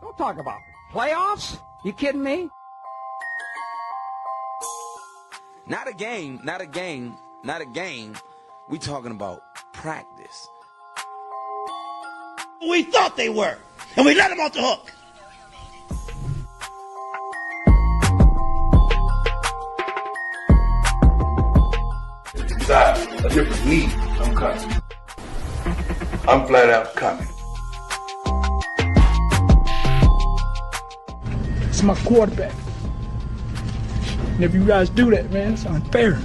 Don't talk about playoffs. You kidding me? Not a game, not a game, not a game. We talking about practice. We thought they were, and we let them off the hook. Decide a different league, I'm coming. I'm flat out coming. It's my quarterback. And if you guys do that, man, it's unfair.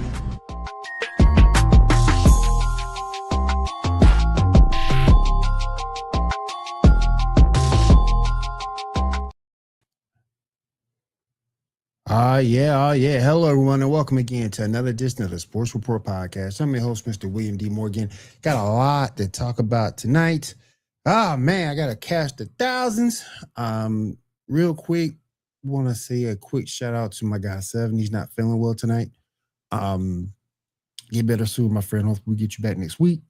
Yeah. Hello, everyone, and welcome again to another edition of the Sports Report Podcast. I'm your host, Mr. William D. Morgan. Got a lot to talk about tonight. Oh, man, I got to cash the thousands. Real quick, want to say a quick shout out to my guy, Seven. He's not feeling well tonight. Get better soon, my friend. Hopefully we get you back next week.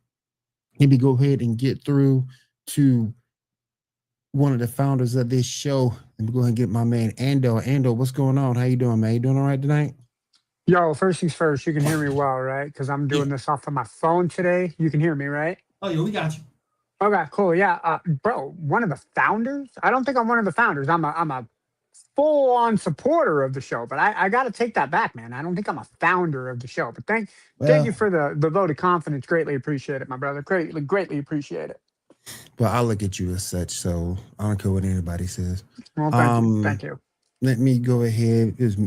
Maybe go ahead and get through to one of the founders of this show. Let me go ahead and get my man Ando. Ando, what's going on? How you doing, man? You doing all right tonight? Yo, first things first, you can hear me well, right? Because I'm doing this off of my phone today. You can hear me, right? Oh, yeah, we got you. Okay, cool. Yeah, bro, one of the founders? I don't think I'm one of the founders. I'm a full-on supporter of the show, but I got to take that back, man. I don't think I'm a founder of the show. But thank you for the vote of confidence. Greatly appreciate it, my brother. Greatly appreciate it. Well, I look at you as such, so I don't care what anybody says. Well, thank you. Let me go ahead. It's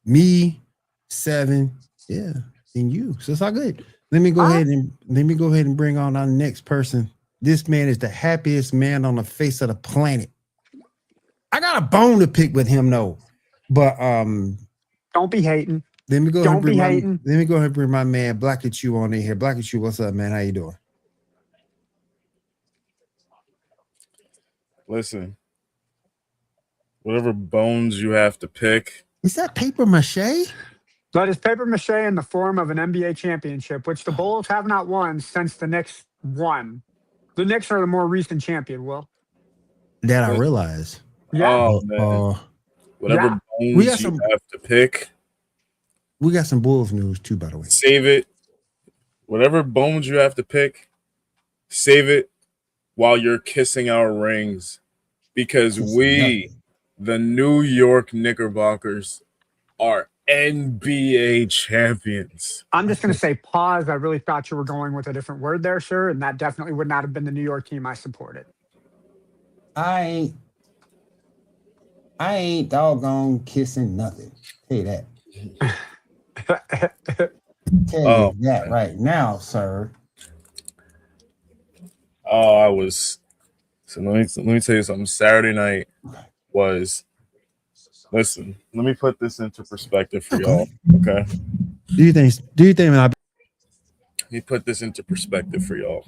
me, Seven, yeah, and you. So it's all good. Let me go ahead and bring on our next person. This man is the happiest man on the face of the planet. I got a bone to pick with him, though. But don't be hating. Let me go ahead and bring my man Black at You on in here. Black at You, what's up, man? How you doing? Listen, whatever bones you have to pick. Is that paper mache? That is paper mache in the form of an NBA championship, which the Bulls have not won since the Knicks won. The Knicks are the more recent champion, Will. That I realize. Yeah. Oh, man. Whatever bones you have to pick. We got some Bulls news, too, by the way. Save it. Whatever bones you have to pick, save it while you're kissing our rings, because we, the New York Knickerbockers, are NBA champions. I'm just going to say pause. I really thought you were going with a different word there, sir, and that definitely would not have been the New York team I supported. I ain't doggone kissing nothing. Tell you that. Tell you that right now, sir. Oh, so let me tell you something. Saturday night was, listen, let me put this into perspective for y'all. Okay. Do you think let me put this into perspective for y'all.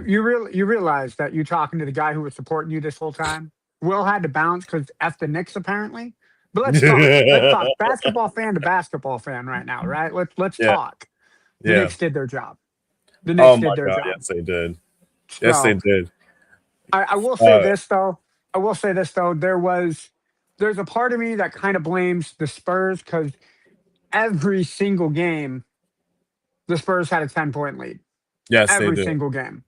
You realize that you talking to the guy who was supporting you this whole time? Will had to bounce because F the Knicks apparently. But let's talk. Let's talk basketball fan to basketball fan right now, right? Let's talk. The Knicks did their job. The Knicks did their job. Yes, they did. Yes, they did. I will say this though. There's a part of me that kind of blames the Spurs because every single game, the Spurs had a 10-point lead. Yes, every they did. single game.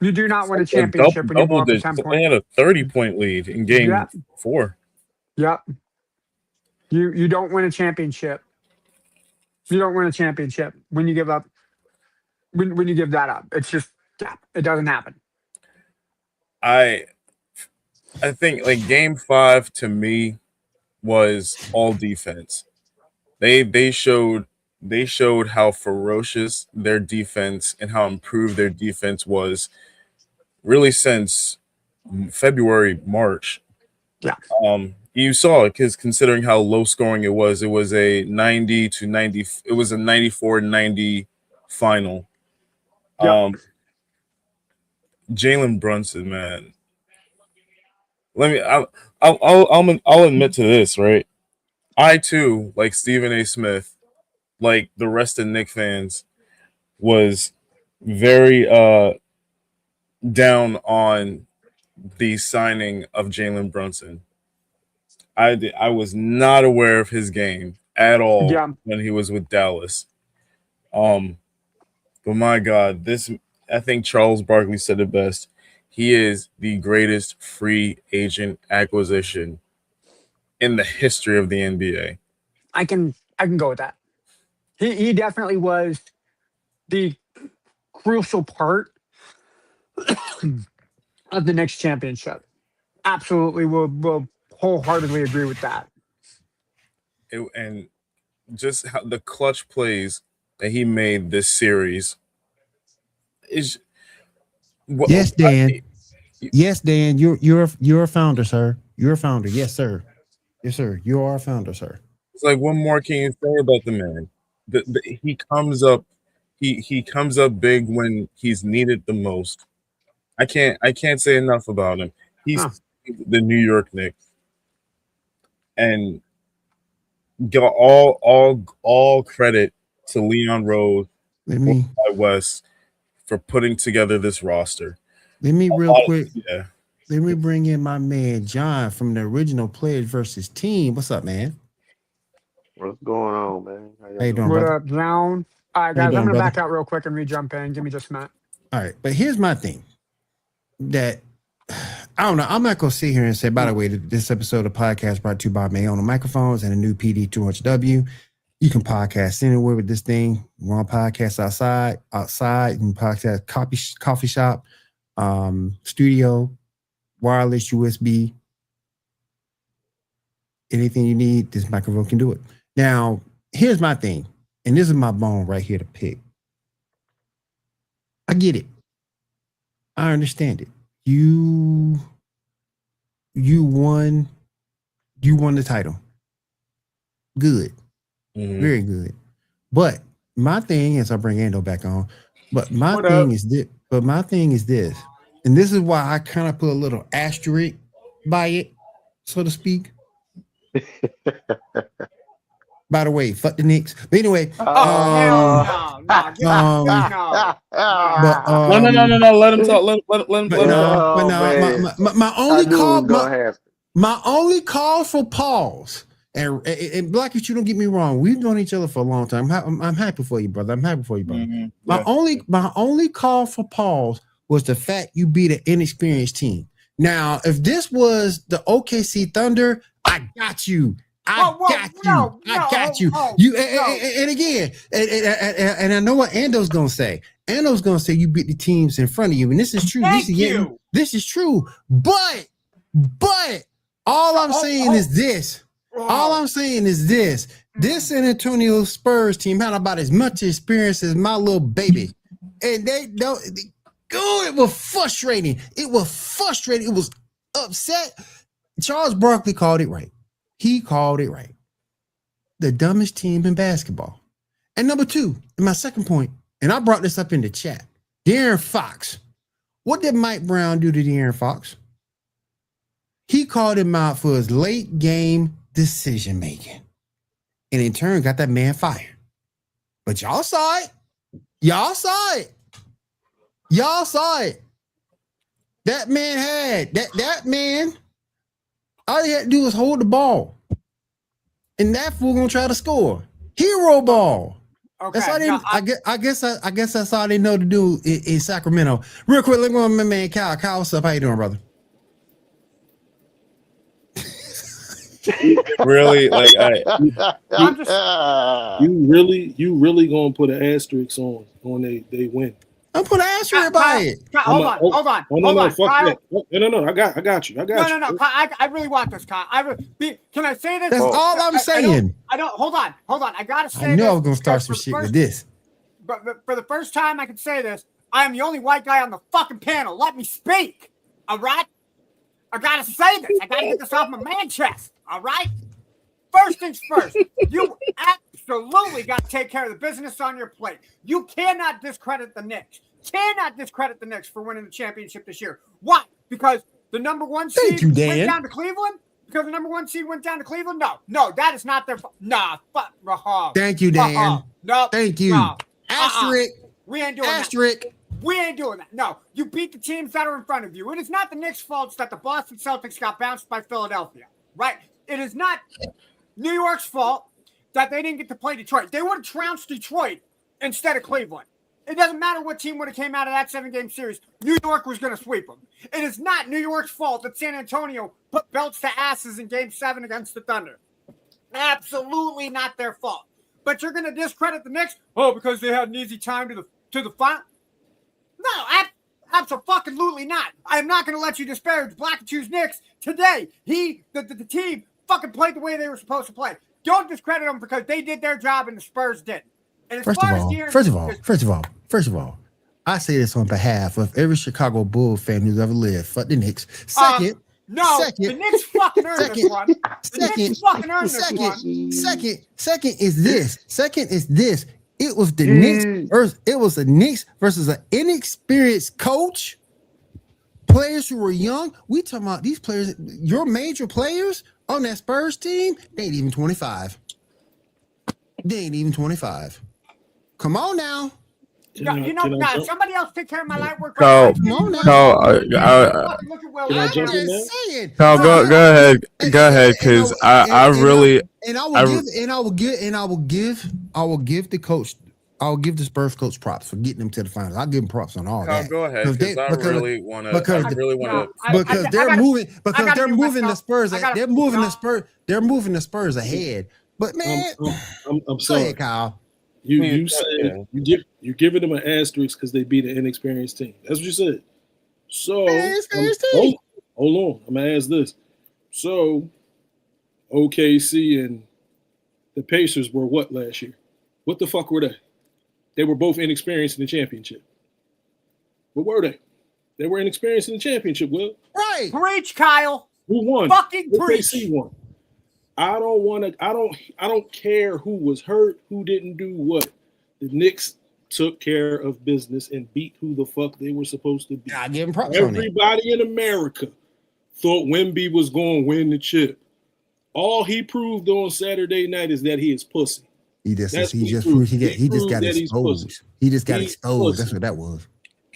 You do not win a championship when you blow up a 10 point. They had a 30-point lead in game 4. Yep. You don't win a championship. You don't win a championship when you give up when you give that up. It's just it doesn't happen. I think like Game 5 to me was all defense. They showed how ferocious their defense and how improved their defense was really since February, March. Yeah. You saw it because considering how low scoring it was a 90 to 90. It was a 94-90 final. Yep. Jalen Brunson, man. I'll admit to this, right? I too, like Stephen A. Smith, like the rest of Knicks fans, was very down on the signing of Jalen Brunson. I was not aware of his game at all when he was with Dallas. But my God, I think Charles Barkley said it best. He is the greatest free agent acquisition in the history of the NBA. I can go with that. He definitely was the crucial part of the next championship. Absolutely, will wholeheartedly agree with that. And just how the clutch plays that he made this series is. Yes, Dan. Yes, Dan. You're a founder, sir. You're a founder. Yes, sir. Yes, sir. You are a founder, sir. It's like, what more can you say about the man? He comes up, he comes up big when he's needed the most. I can't say enough about him. He's the New York Knicks, and got all credit to Leon Rose, West, for putting together this roster. Let me bring in my man John from the original Players versus Team. What's up, man? What's going on, man? How you doing, what brother? up, John? All right, guys, I'm gonna back out real quick and re-jump in. Give me just a minute. All right, but here's my thing. That I don't know. I'm not gonna sit here and say. By the way, this episode of podcast brought to you by Maono Microphones and a new PD 200W. You can podcast anywhere with this thing. You want to podcast outside. You can podcast coffee shop, studio, wireless, USB. Anything you need, this microphone can do it. Now, here's my thing, and this is my bone right here to pick. I get it. I understand it. You won the title. Good. Mm-hmm. Very good. But my thing is, I bring Ando back on. But my thing is this. And this is why I kind of put a little asterisk by it, so to speak. By the way, fuck the Knicks. But anyway, no. But, no. Let him talk. Let him talk. My only call for pause. And Blackish, you don't get me wrong. We've known each other for a long time. I'm happy for you, brother. Mm-hmm. My only call for pause was the fact you beat an inexperienced team. Now, if this was the OKC Thunder, I got you. I got you. And again, and I know what Ando's gonna say. Ando's gonna say you beat the teams in front of you, and this is true. This is true. But all I'm saying is this. This San Antonio Spurs team had about as much experience as my little baby, and they don't. Oh, it was frustrating. It was upset. Charles Barkley called it right. He called it right. The dumbest team in basketball. And number two, and my second point, and I brought this up in the chat, De'Aaron Fox. What did Mike Brown do to De'Aaron Fox? He called him out for his late game decision making. And in turn got that man fired. But y'all saw it. That man had that man. All he had to do was hold the ball. And that fool gonna try to score. Hero ball. Okay. That's all I guess that's all they know to do in Sacramento. Real quick, let me go on my man Kyle. Kyle, what's up? How you doing, brother? Really, like I'm just You really gonna put an asterisk on they win? I'm putting an asterisk by it. Hold on. Fuck Kyle. that. No, I got you. No. Kyle, I really want this, Kyle. Can I say this? That's all I'm saying. I don't. Hold on. I gotta say. I knew this I was gonna start some shit with this. But for the first time, I can say this. I am the only white guy on the fucking panel. Let me speak. All right. I gotta say this. I gotta get this off my man chest. All right. First things first. You absolutely got to take care of the business on your plate. You cannot discredit the Knicks. For winning the championship this year. Why? Because the number one seed went down to Cleveland? Because the number one seed went down to Cleveland? No, that is not their fault. Nah, fuck. Thank you, Dan. No. Thank you. No. Asterisk. We ain't doing Asterisk. that. We ain't doing that. No, you beat the teams that are in front of you. It is not the Knicks' fault that the Boston Celtics got bounced by Philadelphia, right? It is not New York's fault that they didn't get to play Detroit. They would have trounced Detroit instead of Cleveland. It doesn't matter what team would have came out of that 7-game series. New York was going to sweep them. It is not New York's fault that San Antonio put belts to asses in Game 7 against the Thunder. Absolutely not their fault. But you're going to discredit the Knicks? Oh, because they had an easy time to the final? No, absolutely not. I am not going to let you disparage Black and Choose Knicks today. The team fucking played the way they were supposed to play. Don't discredit them because they did their job and the Spurs didn't. And First of all, I say this on behalf of every Chicago Bull fan who's ever lived. Fuck the Knicks. Second, the Knicks fucking earned this one. Second is this. It was the Knicks. It was the Knicks versus an inexperienced coach. Players who were young. We talking about these players. Your major players on that Spurs team. They ain't even 25. Come on now. Somebody else take care of my light work. Go ahead. Go ahead, because I will give the coach. I'll give the Spurs coach props for getting them to the finals. I'll give them props on all that. Go ahead, because I really want to. Because they're moving the Spurs. They're moving the Spurs ahead. But man, I'm sorry, go ahead, Kyle. You said you're giving them an asterisk because they beat an inexperienced team. That's what you said. So hold on, I'm gonna ask this. So OKC and the Pacers were what last year? What the fuck were they? They were both inexperienced in the championship. What were they? They were inexperienced in the championship, Will. Right. Preach, Kyle. Who won? Fucking preach. OKC won. I don't care who was hurt, who didn't do what. The Knicks took care of business and beat who the fuck they were supposed to beat. I give him props on that. Everybody in America thought Wemby was going to win the chip. All he proved on Saturday night is that he is pussy. He just got exposed. He just got exposed. That's what that was.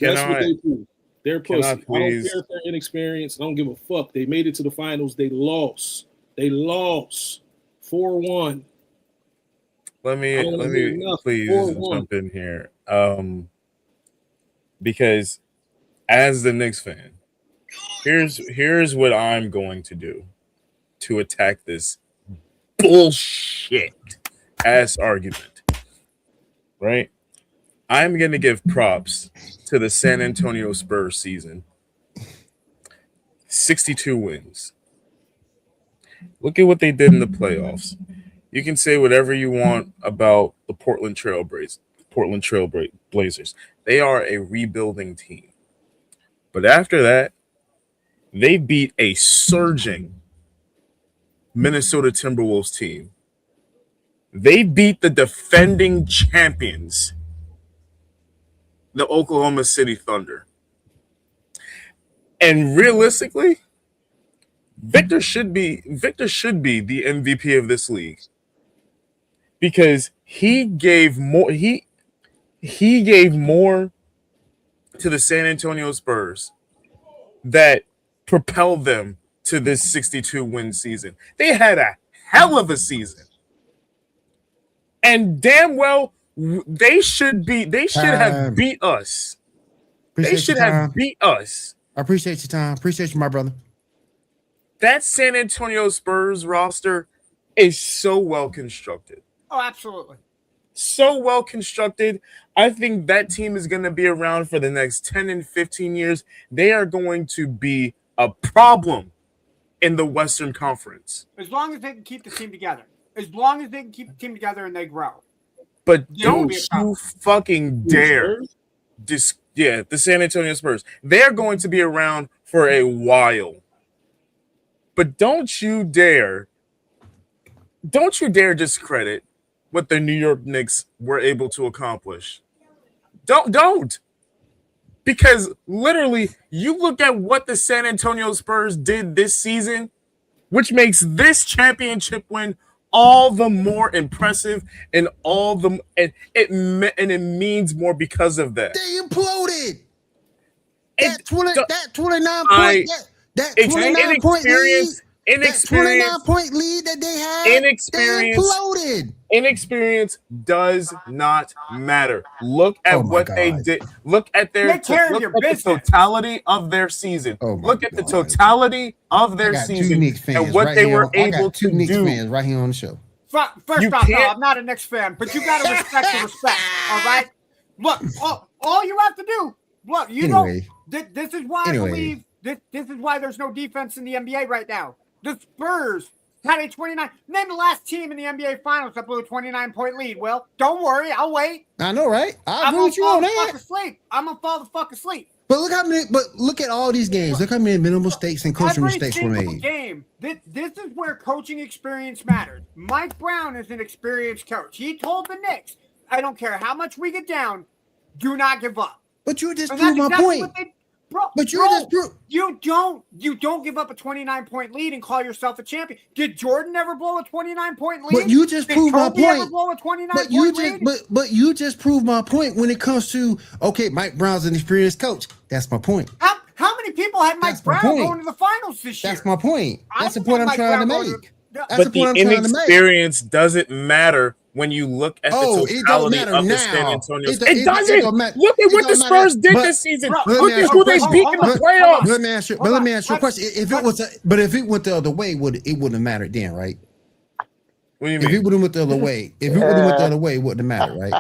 That's what they proved. They're pussy. I don't care if they're inexperienced. I don't give a fuck. They made it to the finals. They lost. 4-1. Let me please jump in here. Because as the Knicks fan, here's what I'm going to do to attack this bullshit ass argument. Right? I'm going to give props to the San Antonio Spurs season. 62 wins. Look at what they did in the playoffs. You can say whatever you want about the Portland Trail Blazers. They are a rebuilding team. But after that, they beat a surging Minnesota Timberwolves team. They beat the defending champions, the Oklahoma City Thunder. And realistically, Victor should be the MVP of this league because he gave more to the San Antonio Spurs that propelled them to this 62-win season. They had a hell of a season. And damn well they should have beat us. They should have beat us. I appreciate your time. Appreciate you, my brother. that San Antonio Spurs roster is so well constructed. Oh, absolutely. So well constructed. I think that team is going to be around for the next 10 and 15 years. They are going to be a problem in the Western Conference. As long as they can keep the team together. As long as they can keep the team together and they grow. But don't you fucking dare. The San Antonio Spurs. They're going to be around for a while. But don't you dare discredit what the New York Knicks were able to accomplish. Don't. Because literally, you look at what the San Antonio Spurs did this season, which makes this championship win all the more impressive and it means more because of that. They imploded. That 29 point lead. That 29 point lead that they had. They imploded. Inexperience does not matter. Look at what they did. Look at the totality of their season. Look at the totality of their season and what they were able to do. Fans right here on the show. First off, no, I'm not a Knicks fan, but you got to respect the respect. All right. Look, all you have to do. Look, this is why I believe this is why there's no defense in the NBA right now. The Spurs had a 29. Name the last team in the NBA Finals that blew a 29-point lead. Well, don't worry, I'll wait. I know, right? I agree with you on that. I'm gonna fall the fuck asleep. But look at all these games. Look how many minimal mistakes and coaching mistakes were made. Game. This is where coaching experience matters. Mike Brown is an experienced coach. He told the Knicks, I don't care how much we get down, do not give up. But you just proved my point. You don't give up a 29-point lead and call yourself a champion. Did Jordan ever blow a 29-point lead? But you just proved my point. Ever blow a 29-point lead? But you just proved my point when it comes to Mike Brown's an experienced coach. That's my point. How many people had Mike Brown going to the finals this year? That's my point. That's the point I'm trying to make. But the inexperience doesn't matter when you look at the totality of the San Antonio. It doesn't. Look at what the Spurs did this season. Look at who they beat in the playoffs. Let me ask you a question. If it went the other way, it wouldn't have mattered then, right? What do you mean? If it would have went the other way, it wouldn't have mattered, right?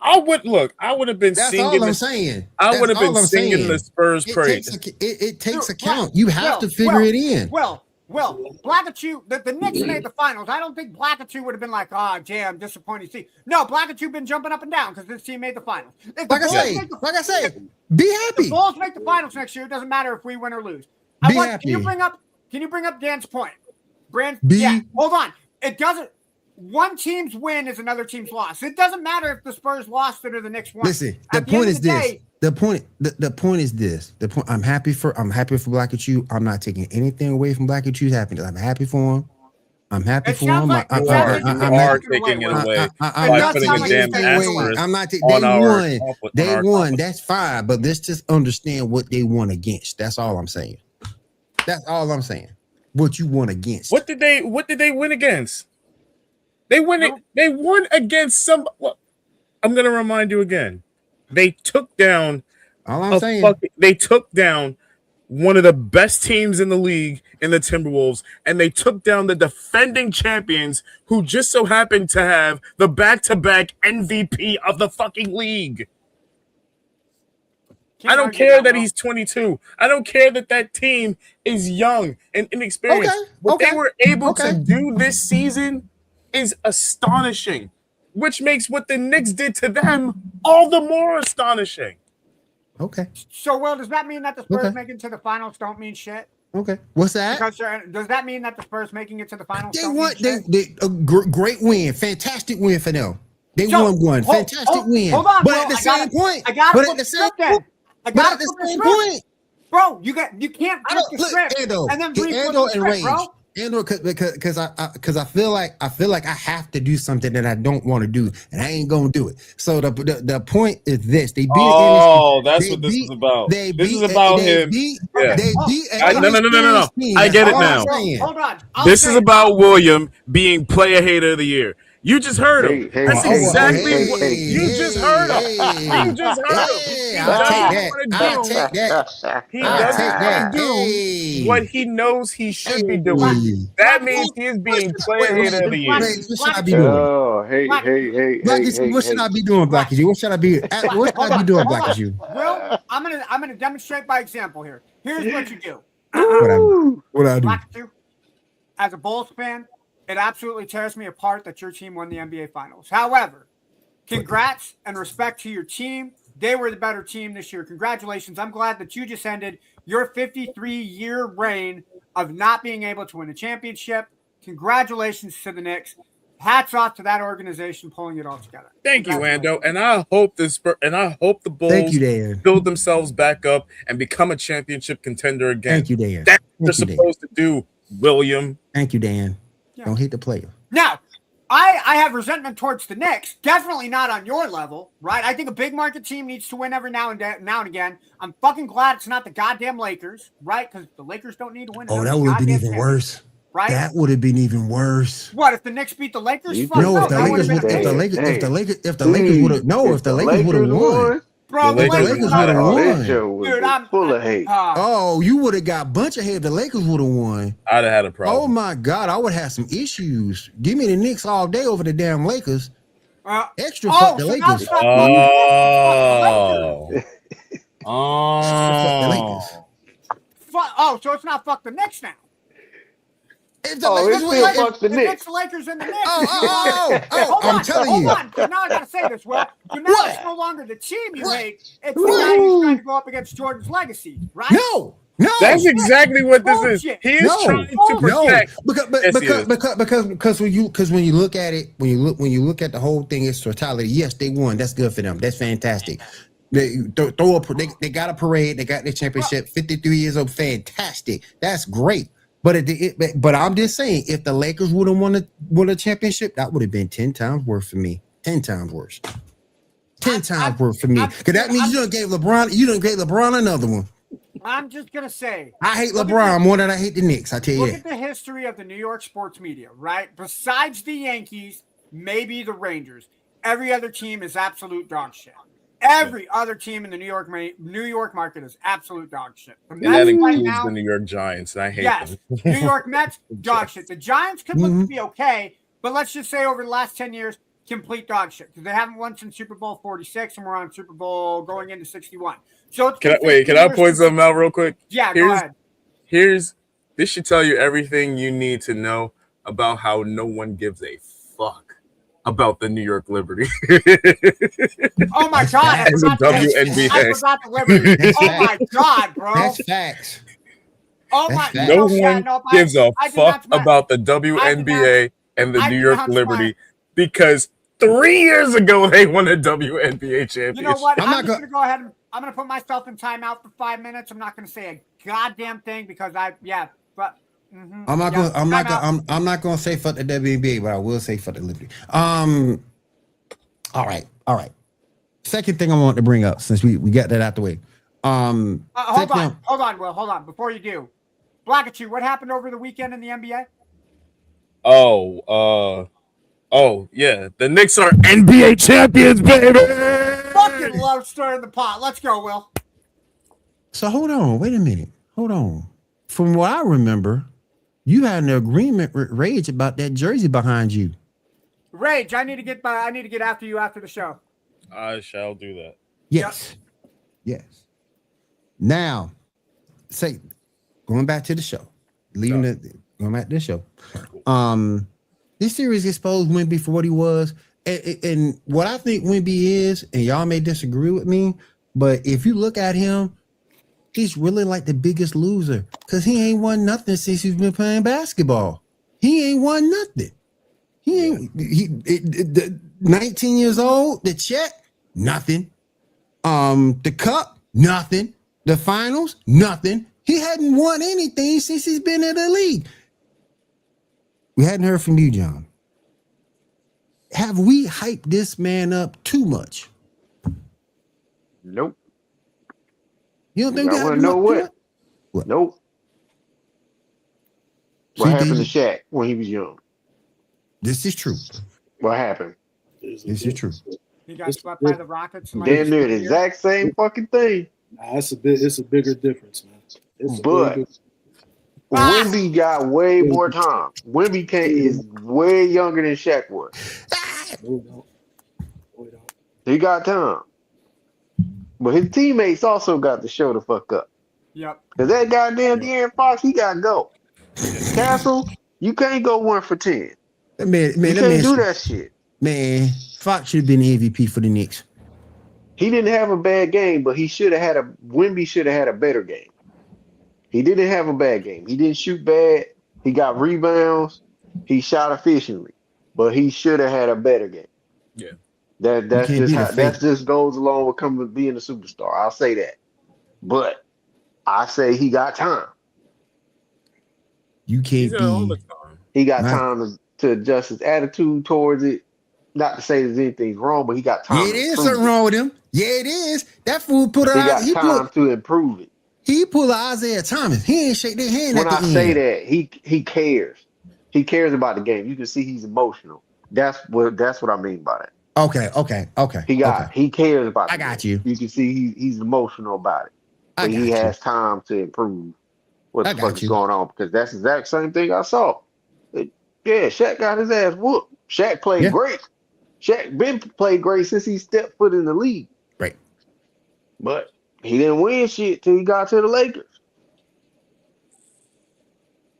I would have been singing. That's all I'm saying. I would have been singing the Spurs praise. It takes account. You have to figure it in. Well, Blackachoo, the Knicks made the finals. I don't think Blackachoo would have been like, damn, disappointing team. No, Blackachoo been jumping up and down because this team made the finals. Like I say, be happy. If the Bulls make the finals next year, it doesn't matter if we win or lose. Happy. Can you bring up Dan's point? Hold on. It doesn't. One team's win is another team's loss. It doesn't matter if the Spurs lost it or the Knicks won. Listen, the point is this. The point is this. I'm happy for Blackachoo. I'm not taking anything away from Blackachoo's happiness. I'm happy for him. I'm happy for him. You are taking it away by putting a damn asterisk. I'm not taking. They won. That's fine. But let's just understand what they won against. That's all I'm saying. What you won against. What did they win against? They won against some. Look, I'm gonna remind you again. They took down. They took down one of the best teams in the league in the Timberwolves, and they took down the defending champions who just so happened to have the back-to-back MVP of the fucking league. I don't care that he's 22. I don't care that team is young and inexperienced. What they were able to do this season is astonishing, which makes what the Knicks did to them all the more astonishing. Okay. So, does that mean that the Spurs making it to the finals don't mean shit? Okay. What's that? Does that mean that the Spurs making it to the finals a great win. Fantastic win for them. They won one. Fantastic win. Hold on, but at the same point. Bro, you can't flip the script and then re-flip the script, bro. Because I feel like I have to do something that I don't want to do, and I ain't gonna do it. So the point is this: they beat. That's what this is about. This is about him. No. I get it now. Hold on. This is about William being player hater of the year. You just heard him. That's exactly what you just heard him. You just heard him. I'll take that. He doesn't want to do what he knows he should be doing. That means he is being player hater of the year. What should I be doing? Oh, hey. What should I be doing, Blackie? What should I be? What should I be doing, Blackie? Will, I'm gonna demonstrate by example here. Here's what you do. What I do? Blackie, as a Bulls fan, it absolutely tears me apart that your team won the NBA Finals. However, congrats and respect to your team. They were the better team this year. Congratulations. I'm glad that you just ended your 53-year reign of not being able to win a championship. Congratulations to the Knicks. Hats off to that organization pulling it all together. Thank you, Ando. And I hope the Bulls build themselves back up and become a championship contender again. Thank you, Dan. That's what they're supposed to do, William. Thank you, Dan. Yeah. Don't hate the player. Now, I have resentment towards the Knicks. Definitely not on your level, right? I think a big market team needs to win every now and again. I'm fucking glad it's not the goddamn Lakers, right? Because the Lakers don't need to win. Oh, that would have been even worse. Right? That would have been even worse. What if the Knicks beat the Lakers? No, if the Lakers would have won. Bro, the Lakers would have won. Dude, I'm full of hate. Oh, you would have got a bunch of hate if the Lakers would have won. I'd have had a problem. Oh my God, I would have some issues. Give me the Knicks all day over the damn Lakers. Extra fuck the Lakers. Fuck the Lakers. So it's not fuck the Knicks now. It's fuck the Knicks. The Lakers and the Knicks. I'm telling you. Hold on. Now I gotta say this, Will. So now it's no longer the team you hate. It's the guy who's trying to go up against Jordan's legacy, right? No. That's exactly what this is. He is trying to protect. Because when you look at it, when you look at the whole thing, it's totality. Yes, they won. That's good for them. That's fantastic. They got a parade. They got their championship. 53 years old. Fantastic. That's great. But I'm just saying, if the Lakers would have won a championship, that would have been 10 times worse for me. 10 times worse. 10 times worse for me. Because that means you done gave LeBron another one. I'm just gonna say, I hate LeBron more than I hate the Knicks. I tell you that. Look at the history of the New York sports media, right? Besides the Yankees, maybe the Rangers, every other team is absolute dog shit. Every other team in the New York market is absolute dog shit. And that includes the New York Giants, and I hate them. New York Mets, dog shit. The Giants could look to be okay, but let's just say over the last 10 years, complete dog shit. Because they haven't won since Super Bowl 46, and we're on Super Bowl going into 61. So can I point something out real quick? Yeah, go ahead. This should tell you everything you need to know about how no one gives a fuck about the New York Liberty. Oh my God! I forgot the Liberty. Oh my God, bro! That's facts. Oh my! No one gives a fuck about the WNBA and the New York Liberty because 3 years ago they won a WNBA championship. You know what? I'm going to go ahead and I'm going to put myself in timeout for 5 minutes. I'm not going to say a goddamn thing because I'm not going to say fuck the WNBA, but I will say fuck the Liberty. All right. Second thing I want to bring up since we got that out the way. Hold on, Will. Hold on. Before you do, Blackachu, what happened over the weekend in the NBA? Oh yeah, the Knicks are NBA champions, baby. Fucking love stirring the pot. Let's go, Will. So hold on, wait a minute. Hold on. From what I remember, you had an agreement with Rage about that jersey behind you. Rage, I need to get after you after the show. I shall do that. Yes. Yep. Yes. Now, going back to the show. Going back to the show. This series exposed Wemby for what he was. And what I think Wemby is, and y'all may disagree with me, but if you look at him, he's really like the biggest loser because he ain't won nothing since he's been playing basketball. He ain't won nothing. He 19 years old, the check, nothing. The cup, nothing. The finals, nothing. He hadn't won anything since he's been in the league. We hadn't heard from you, John. Have we hyped this man up too much? Nope. You don't think I want to know what? Nope. What happened to Shaq when he was young? This is true. What happened? This is true. He got swept by the Rockets. Damn near the exact same fucking thing. Nah, it's a bigger difference, man. But Wemby got way more time. Wemby is way younger than Shaq was. He got time. But his teammates also got to show the fuck up. Yep. Because that goddamn De'Aaron Fox, he got to go. Castle, you can't go 1 for 10. Man, you can't do that shit. Man, Fox should have been the MVP for the Knicks. He didn't have a bad game, but Wemby should have had a better game. He didn't have a bad game. He didn't shoot bad. He got rebounds. He shot efficiently. But he should have had a better game. Yeah. That just goes along with being a superstar. I'll say that. But I say he got time. You can't be. He got time to adjust his attitude towards it. Not to say there's anything wrong, but he got time. Yeah, it is something wrong with him. Yeah, it is. That fool put he got time to improve it. He pulled Isaiah Thomas. He ain't shake their hand. When I say that, he cares. He cares about the game. You can see he's emotional. That's what I mean by that. Okay. He cares about I got you. You can see he's emotional about it. But he has time to improve what the fuck is going on, because that's the exact same thing I saw. Shaq got his ass whooped. Shaq played great. Shaq been played great since he stepped foot in the league. Right. But he didn't win shit till he got to the Lakers.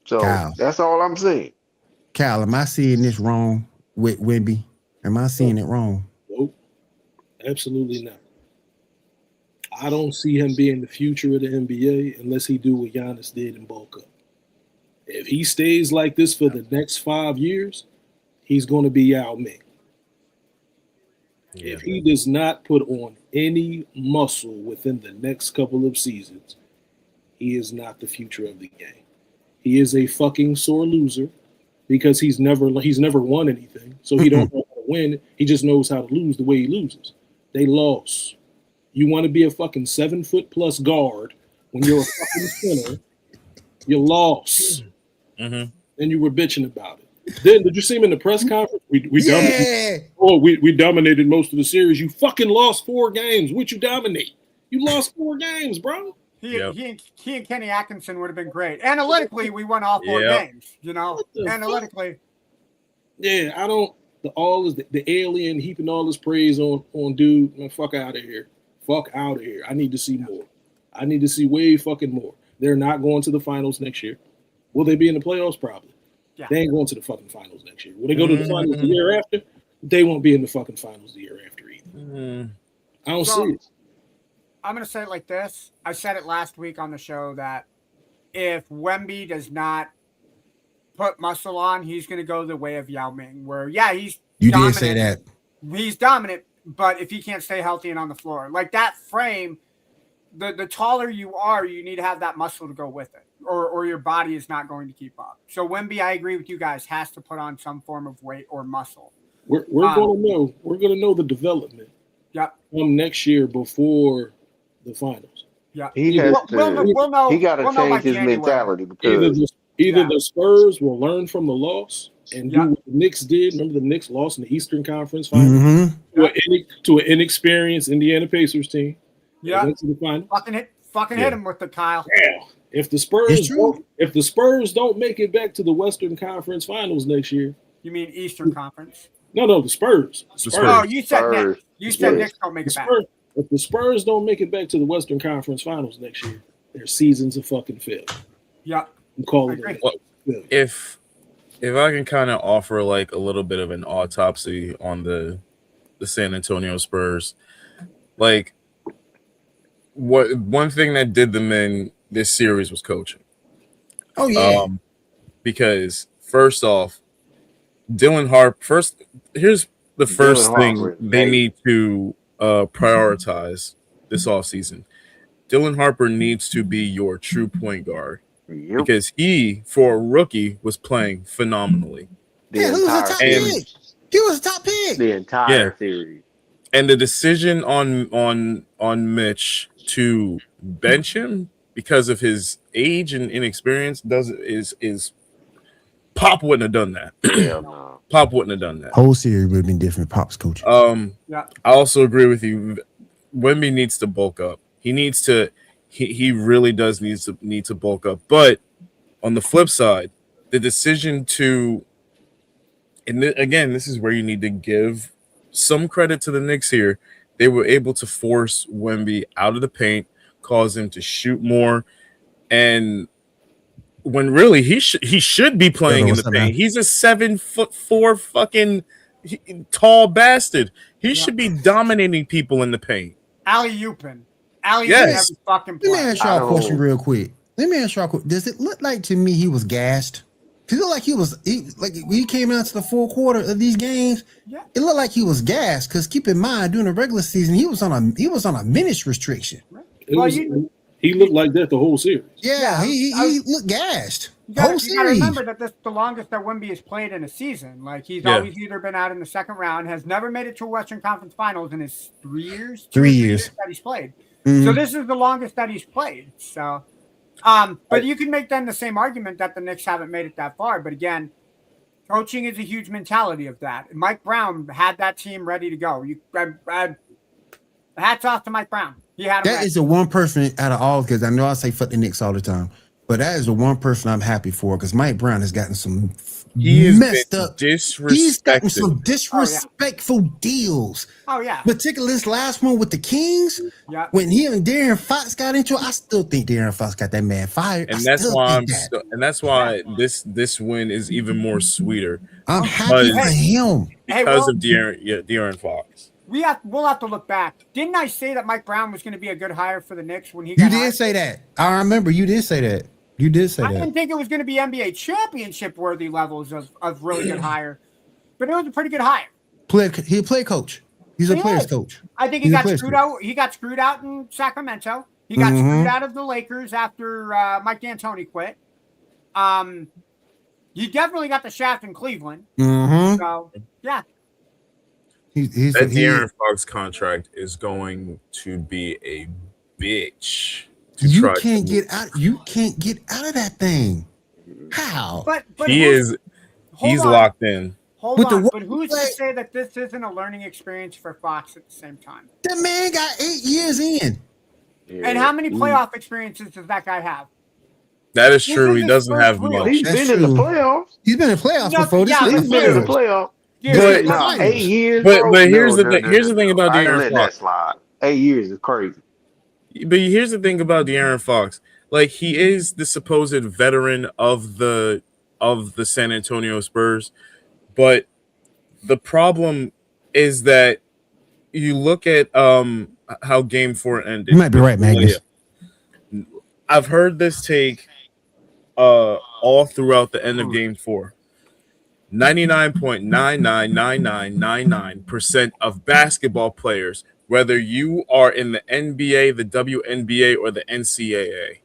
So that's all I'm saying. Cal, am I seeing this wrong with Wemby? Am I seeing it wrong? Nope. Absolutely not. I don't see him being the future of the NBA unless he do what Giannis did and bulk up. If he stays like this for the next 5 years, he's going to be Yao Ming. Yeah. If he does not put on any muscle within the next couple of seasons, he is not the future of the game. He is a fucking sore loser because he's never won anything. So he don't know how to win. He just knows how to lose the way he loses. They lost. You want to be a fucking 7-foot+ guard when you're a fucking center. You lost. And you were bitching about it. Then did you see him in the press conference? We dominated most of the series. You fucking lost 4 games. What you dominate? You lost 4 games, bro. He and Kenny Atkinson would have been great. Analytically, we won all 4 games. Analytically. Yeah, I don't. The alien heaping all this praise on dude. Man, fuck out of here. Fuck out of here. I need to see more. I need to see way fucking more. They're not going to the finals next year. Will they be in the playoffs? Probably. Yeah. They ain't going to the fucking finals next year. Will they go to the finals the year after? They won't be in the fucking finals the year after either. I don't see it. I'm going to say it like this. I said it last week on the show that if Wemby does not put muscle on, he's going to go the way of Yao Ming, where, he's dominant. Did say that. He's dominant, but if he can't stay healthy and on the floor, like that frame, the taller you are, you need to have that muscle to go with it, or your body is not going to keep up. So Wemby, I agree with you guys, has to put on some form of weight or muscle. We're going to know. We're going to know the development. From next year before the finals. Yeah, we'll know. He got to change his mentality, because either the Spurs will learn from the loss and do what the Knicks did. Remember, the Knicks lost in the Eastern Conference Finals to an inexperienced Indiana Pacers team. Went to the final. Fucking hit him with the Kyle. Yeah. If the Spurs don't make it back to the Western Conference Finals next year. You mean Eastern Conference? No, the Spurs. Oh, you said Knicks. You said Knicks don't make it back. If the Spurs don't make it back to the Western Conference Finals next year, their season's a fucking failure. Yeah. If I can kind of offer like a little bit of an autopsy on the San Antonio Spurs, like one thing that did them in this series was coaching. Oh yeah. Because first off, Dylan Harper. Here's the first thing they need to prioritize this offseason. Dylan Harper needs to be your true point guard. Because he, for a rookie, was playing phenomenally. He was a top pick. The entire series. And the decision on Mitch to bench him because of his age and inexperience is Pop wouldn't have done that. Pop wouldn't have done that. Whole series would have been different. Pop's coaching. I also agree with you. Wemby needs to bulk up. He needs to. He really does need to bulk up. But on the flip side, the decision to, and again, this is where you need to give some credit to the Knicks here. They were able to force Wemby out of the paint, cause him to shoot more, and when really he should be playing in the paint. Man? He's a 7'4" fucking tall bastard. He should be dominating people in the paint. Alley-ooping. Yes. Every fucking play. Let me ask y'all a question real quick. Does it look like to me he was gassed? It looked like when he came out to the fourth quarter of these games. Yeah. It looked like he was gassed because keep in mind during the regular season he was on a minutes restriction. He looked like that the whole series. Yeah, he looked gassed. You gotta remember that this is the longest that Wemby has played in a season. Like he's always either been out in the second round, has never made it to a Western Conference Finals in his 3 years. 3 years that he's played. Mm-hmm. So this is the longest that he's played. So, but you can make then the same argument that the Knicks haven't made it that far. But again, coaching is a huge mentality of that. Mike Brown had that team ready to go. Hats off to Mike Brown. He had that is the one person out of all, because I know I say fuck the Knicks all the time, but that is the one person I'm happy for because Mike Brown has gotten some messed up. He's gotten some disrespectful deals. Oh yeah, particularly this last one with the Kings. Yeah, when he and De'Aaron Fox got into it, I still think De'Aaron Fox got that man fired. And that's why this win is even more sweeter. I'm happy for him because of De'Aaron Fox. We'll have to look back. Didn't I say that Mike Brown was going to be a good hire for the Knicks when he got hired? You did say that. I remember you did say that. I didn't think it was going to be NBA championship worthy levels of really good hire, but it was a pretty good hire. He'll play coach. He's a player's coach. I think he got screwed out. He got screwed out in Sacramento. He got screwed out of the Lakers after Mike D'Antoni quit. You definitely got the shaft in Cleveland. Mm-hmm. So yeah. That De'Aaron Fox contract is going to be a bitch. You can't get out of that thing. How? But he's locked in. Hold on, but who's to say that this isn't a learning experience for Fox at the same time? The man got 8 years in. Yeah. And how many playoff experiences does that guy have? That is true. He doesn't have much. He's been in the playoffs. He's been in playoffs before. He's been in the playoffs. But 8 years. But here's the thing about De'Aaron Fox. 8 years is crazy. But here's the thing about De'Aaron Fox. Like, he is the supposed veteran of the San Antonio Spurs, but the problem is that you look at how Game 4 ended. You might be right, Magnus. I've heard this take all throughout the end of Game 4. 99.999999% of basketball players, whether you are in the NBA, the WNBA, or the NCAA,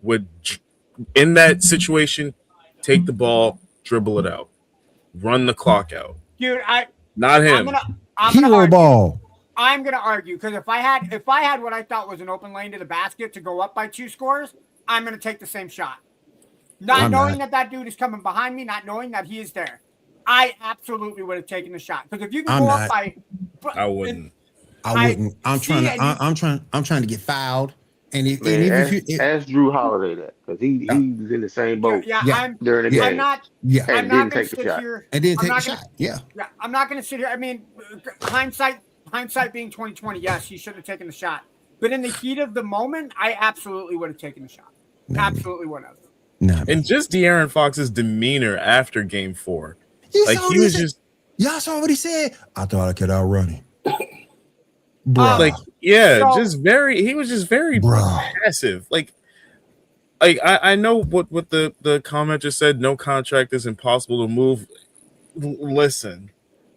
would, in that situation, take the ball, dribble it out, run the clock out. Dude, not him. Hero ball. I'm gonna argue because if I had what I thought was an open lane to the basket to go up by 2 scores, I'm gonna take the same shot. Not knowing that dude is coming behind me, not knowing that he is there. I absolutely would have taken the shot. Because if you can go up by, I wouldn't. I'm trying to get fouled. And ask Drew Holiday that because he was in the same boat. I'm not going to sit here and didn't take the shot. Yeah, I'm not going to sit here. I mean, hindsight being 2020. Yes, he should have taken the shot. But in the heat of the moment, I absolutely would have taken the shot. Absolutely would have. And just De'Aaron Fox's demeanor after Game 4, like he was just. Y'all saw what he said. I thought I could outrun him. Like, yeah, he was just very passive. Like I know what the comment just said. No contract is impossible to move. Listen,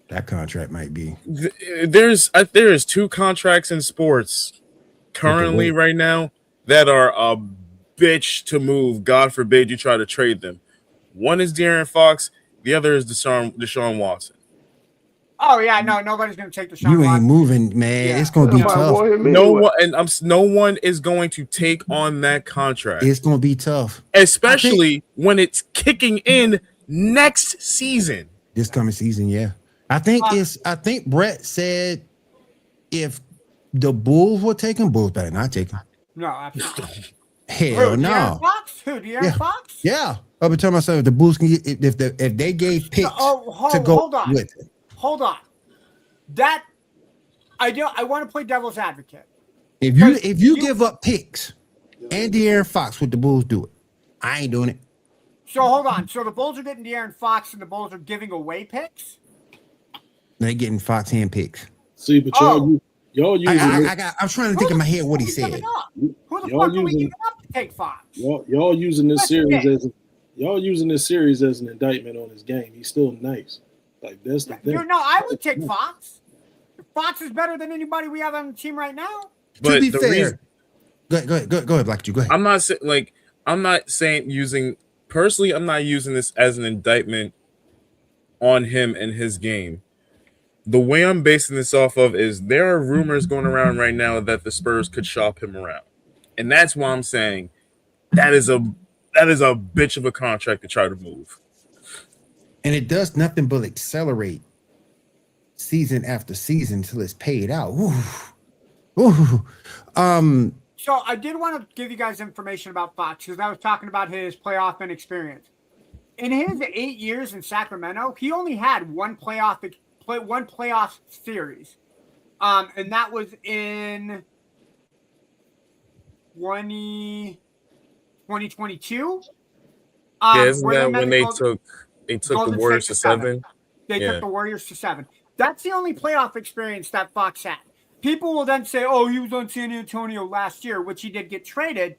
that contract might be. There is 2 contracts in sports currently right now that are a bitch to move. God forbid you try to trade them. One is De'Aaron Fox. The other is Deshaun Watson. Oh yeah, no, nobody's gonna take Deshaun You ain't Watson. moving, man. Yeah. It's gonna be tough. No one is going to take on that contract. It's gonna be tough, especially when it's kicking in next season. this coming season. Yeah, I think Brett said if the Bulls were taking, Bulls better not take him. No, absolutely. Hell no. De'Aaron Fox? Who? De'Aaron Fox? Yeah. I've been telling myself if the Bulls can get if they gave picks to go with it. Hold on. That I want to play devil's advocate. If you give up picks and De'Aaron Fox, would the Bulls do it? I ain't doing it. So hold on. So the Bulls are getting De'Aaron Fox and the Bulls are giving away picks? They're getting Fox hand picks. See, but y'all using I'm trying to think in my head what he said. Who the fuck are we giving up to take Fox? Y'all using this series as an indictment on his game. He's still nice. Like that's the thing. No, I would take Fox. Fox is better than anybody we have on the team right now. But to be fair, go ahead, Black Jew. Go ahead. I'm not saying using this as an indictment on him and his game. The way I'm basing this off of is there are rumors going around right now that the Spurs could shop him around. And that's why I'm saying that is a bitch of a contract to try to move. And it does nothing but accelerate season after season until it's paid out. Ooh. So I did want to give you guys information about Fox because I was talking about his playoff inexperience. In his 8 years in Sacramento, he only had one playoff series, and that was in 2022. Isn't that when they took the Warriors to 7? They took the Warriors to 7. That's the only playoff experience that Fox had. People will then say, "Oh, he was on San Antonio last year," which he did get traded,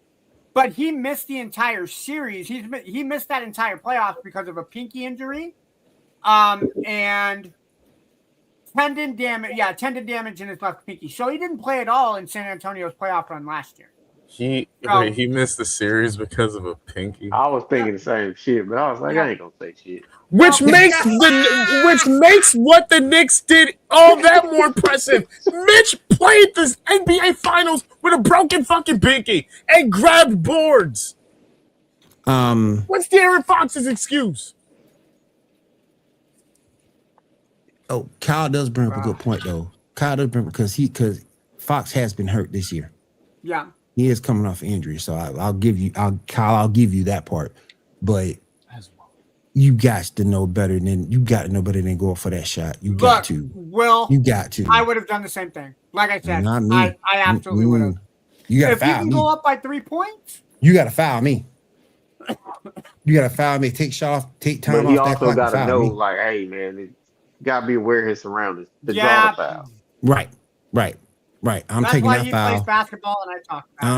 but he missed the entire series. He missed that entire playoff because of a pinky injury, and tendon damage. Yeah, tendon damage in his left pinky. So he didn't play at all in San Antonio's playoff run last year. He missed the series because of a pinky. I was thinking the same shit, but I was like, I ain't gonna say shit. Which makes what the Knicks did all that more impressive. Mitch played the NBA Finals with a broken fucking pinky and grabbed boards. What's De'Aaron Fox's excuse? Oh, Kyle does bring up a good point though. Kyle does bring because Fox has been hurt this year. Yeah. He is coming off injury, so I'll give you that part. But you got to know better than going for that shot. You got to. I would have done the same thing. Like I said, I absolutely would have. You got to foul me. If you can go up by 3 points, you got to foul me. You got to foul me. Take shot off. Take time off. But he also got to know, like, hey man, you got to be aware of his surroundings. The draw foul. Right. I'm taking that foul. That's why he plays basketball, and I talk about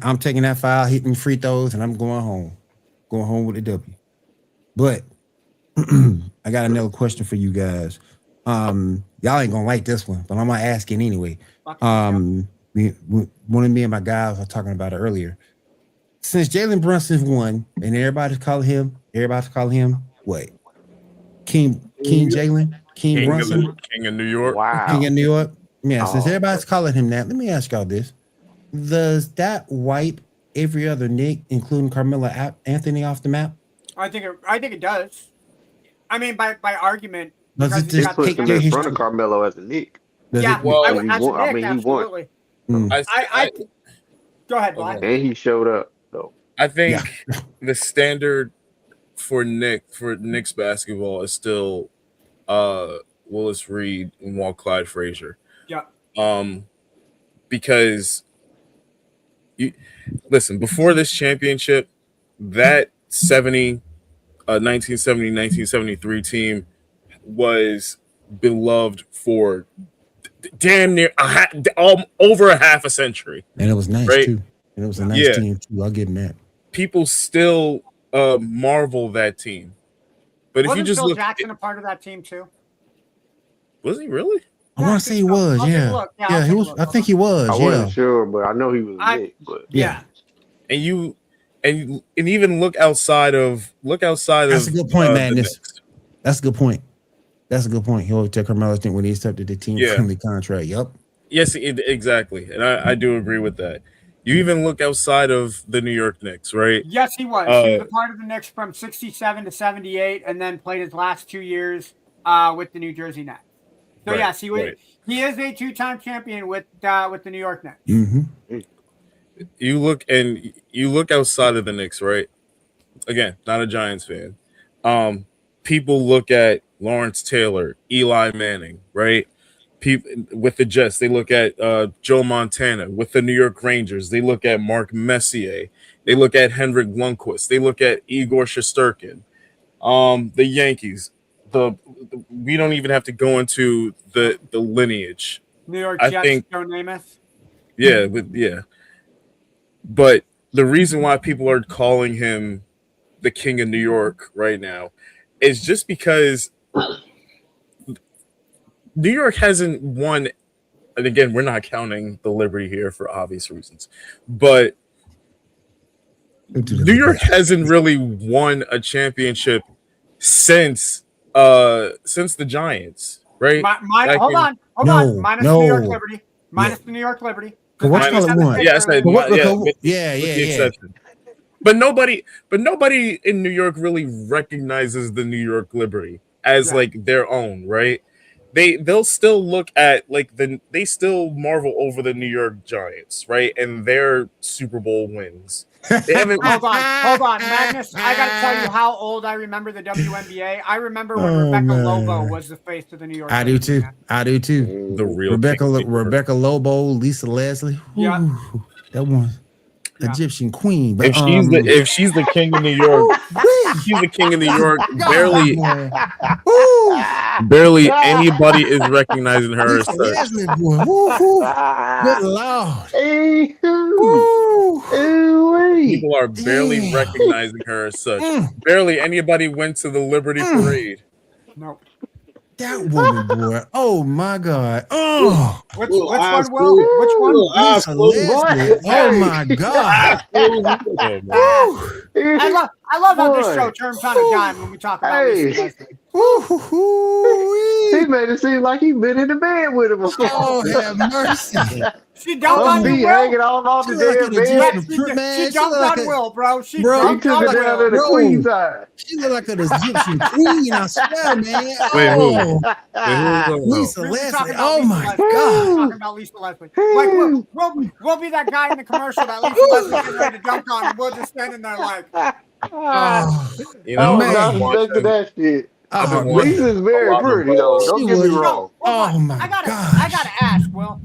I'm taking that foul, hitting free throws, and I'm going home. Going home with a W. But I got another question for you guys. Y'all ain't gonna like this one, but I'm gonna ask it anyway. One of me and my guys were talking about it earlier. Since Jalen Brunson won, and everybody's calling him what? King Jalen? King Brunson? King of New York. Wow. King of New York. Yeah, since everybody's calling him that, let me ask y'all this. Does that wipe every other Knick, including Carmelo Anthony, off the map? I think it does. I mean, by argument. Does it just put him in front of Carmelo as a Knick? He won. Go ahead, Black. And he showed up, though. I think the standard for Knicks basketball is still Willis Reed and Clyde Frazier. Yeah. Because before this championship, that 1970-1973 team was beloved for damn near over a half a century. And it was nice too. And it was a nice team too. I'll give him that. People still marvel that team. But if you just Phil Jackson a part of that team too? Was he really? I want to say he was, yeah, he was. I think he was. I wasn't sure, but I know he was Nick. But and even look outside of. That's a good point, man. That's a good point. He always took Carmelo when he accepted the team friendly contract. Yep. Yes, exactly, and I do agree with that. You even look outside of the New York Knicks, right? Yes, he was. He was a part of the Knicks from 67 to 78, and then played his last 2 years with the New Jersey Nets. So Right, yes, he is a 2-time champion with the New York Knicks. Mm-hmm. You look outside of the Knicks, right? Again, not a Giants fan. People look at Lawrence Taylor, Eli Manning, right? People with the Jets, they look at Joe Montana. With the New York Rangers, they look at Mark Messier. They look at Henrik Lundqvist. They look at Igor Shesterkin. The Yankees. We don't even have to go into the lineage. New York I Jets, think, Joe Namath. Yeah. But the reason why people are calling him the king of New York right now is just because New York hasn't won. And again, we're not counting the Liberty here for obvious reasons, but New York hasn't really won a championship since the Giants, right? Hold on. Minus the New York Liberty. Minus the New York Liberty. What you call it one? Yeah, I said with the exception. But nobody in New York really recognizes the New York Liberty as like their own, right? They'll still look at they still marvel over the New York Giants, right? And their Super Bowl wins. They haven't. Hold on, Magnus. I gotta tell you how old I remember the WNBA. I remember when Rebecca Lobo was the face of the New York. I do too. The real Rebecca Lobo, Lisa Leslie. Yeah, that one. Egyptian queen. But, if she's the king of New York, she's the king of New York. Barely anybody is recognizing her as such. Good Lord. People are barely recognizing her as such. Barely anybody went to the Liberty Parade. No. That woman, boy. Oh my God. Oh, which one, Will? Which one? Oh my God. I love how this show turns on a dime when we talk about this. He made it seem like he been in the bed with him before. Oh, have mercy. She dumped on you, Will. Hanging off the damn bed. She jumped on Will, bro. He took it down to the queen side. She looked like an Egyptian queen, I swear, man. Wait, who? Lisa Leslie. Oh my God. We're talking about Lisa Leslie. Like, we'll be that guy in the commercial that Lisa Leslie getting ready to dunk on, and we're just standing there like, you know, man, that shit. Lisa's very pretty, though. Don't get me wrong. Oh my God! I gotta ask, Will.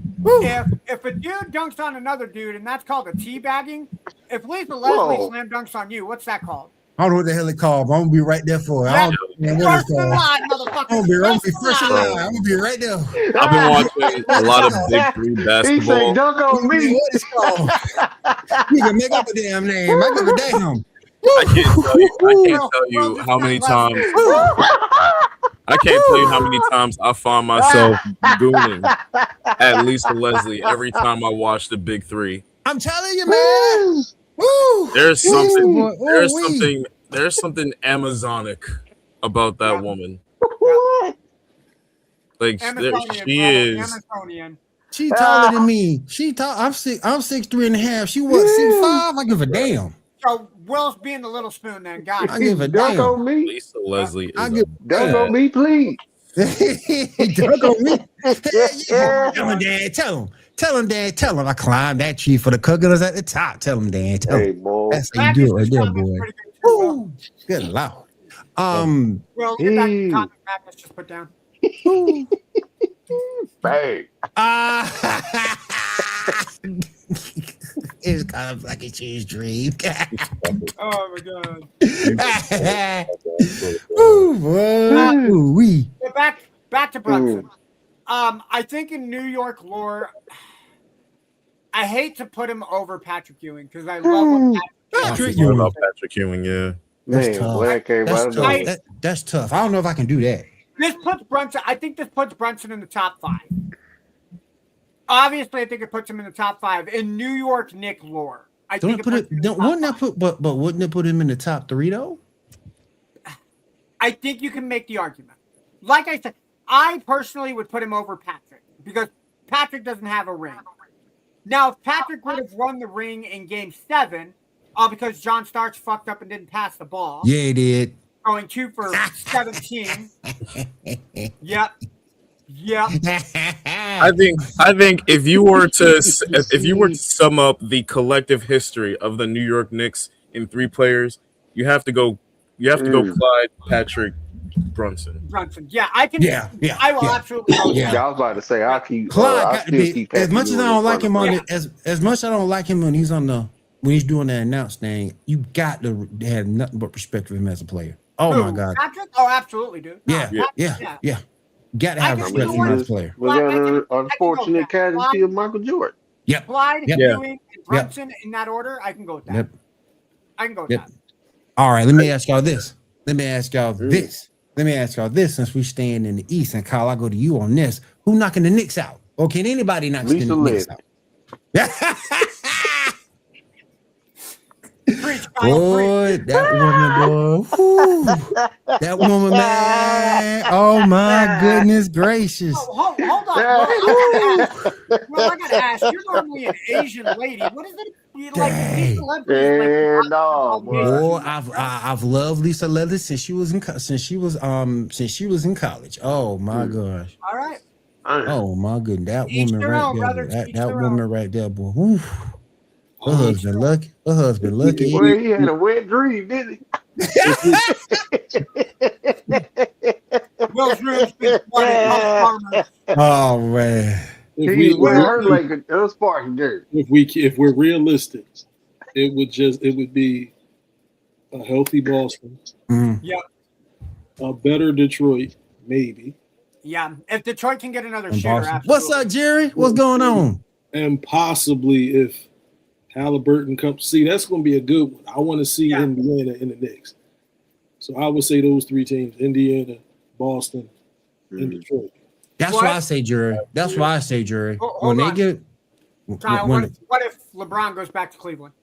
If a dude dunks on another dude, and that's called a teabagging, if Lisa Leslie slam dunks on you, what's that called? I don't know what the hell it called, but I'm gonna be right there for it. First in line, motherfucker. I'm gonna be first in line. I'm gonna be right there. I've been watching a lot of Big Three basketball. He say, "Dunk on me." What is called? You can make up a damn name. I give a damn. I can't tell you how many times. I can't tell you how many times I find myself gooning at Lisa Leslie every time I watch the Big Three. I'm telling you, man. Woo! There's something Amazonic about that woman. Like she is. Amazonian. She taller than me. I'm 6'3.5". She what, 6'5"? I give a damn. So Will's being the little spoon then. God, I give a damn. Dunk on me. Lisa Leslie. Dunk on me, please. Dunk on me. Tell him, Dad. Tell him, Dad. Tell him I climbed that tree for the cookers at the top. Tell him, Dad. Tell him. Boy. That's how you do it right there, boy. Woo. Good Lord. Well, get back to the comment Magnus just put down. Bang. It's kind of like a cheese dream. Oh my God. Ooh, back to Brunson. I think in New York lore, I hate to put him over Patrick Ewing because I love Patrick Ewing, yeah. That's tough. That's tough. I don't know if I can do that. I think this puts Brunson in the top 5. Obviously, I think it puts him in the top 5 in New York Knicks lore. Wouldn't it put him in the top 3 though? I think you can make the argument. Like I said, I personally would put him over Patrick because Patrick doesn't have a ring. Now, if Patrick would have won the ring in Game 7, because John Starks fucked up and didn't pass the ball. Yeah, he did. Going 2 for 17. Yep. I think if you were to sum up the collective history of the New York Knicks in 3 players, you have to go Clyde, Patrick, Brunson. Yeah, I can. Yeah. I will absolutely. Yeah, I was about to say I'll keep. Clyde I got to still be keep as much as I don't like him on Yeah. it. As much as I don't like him when he's doing the announce thing. You got to have nothing but respect for him as a player. Oh Who, my God. Patrick? Oh, absolutely, dude. No, Yeah. Got to have respect for him as a player. Was that an unfortunate casualty of Michael Jordan? Yep. Clyde, Ewing, and Brunson in that order. I can go with that. Yep. I can go with that. All right, let me ask y'all this. Since we staying in the East, and Kyle, I go to you on this. Who knocking the Knicks out? Or can anybody knock the Knicks out? Boy, that woman, boy. That woman, man. Oh my goodness gracious. Hold on. I gotta ask. You're normally an Asian lady. What is it? Boy, I've loved Lisa Leather since she was in college. Oh my gosh. All right. Oh my goodness, that woman right there. That woman right there, boy. Ooh. Her husband lucky. Well, he had a wet dream, didn't he? Will's room's been flooded. Oh man. He was hurt like a sparking dirt. If we're realistic, it would be a healthy Boston. Yep. A better Detroit, maybe. Yeah. If Detroit can get another shooter, what's up, Jerry? What's going on? And possibly if Halliburton comes, see, that's going to be a good one. I want to see Indiana in the Knicks. So I would say those 3 teams: Indiana, Boston, and Detroit. That's why I say Jerry. When they get Kyle, what if LeBron goes back to Cleveland?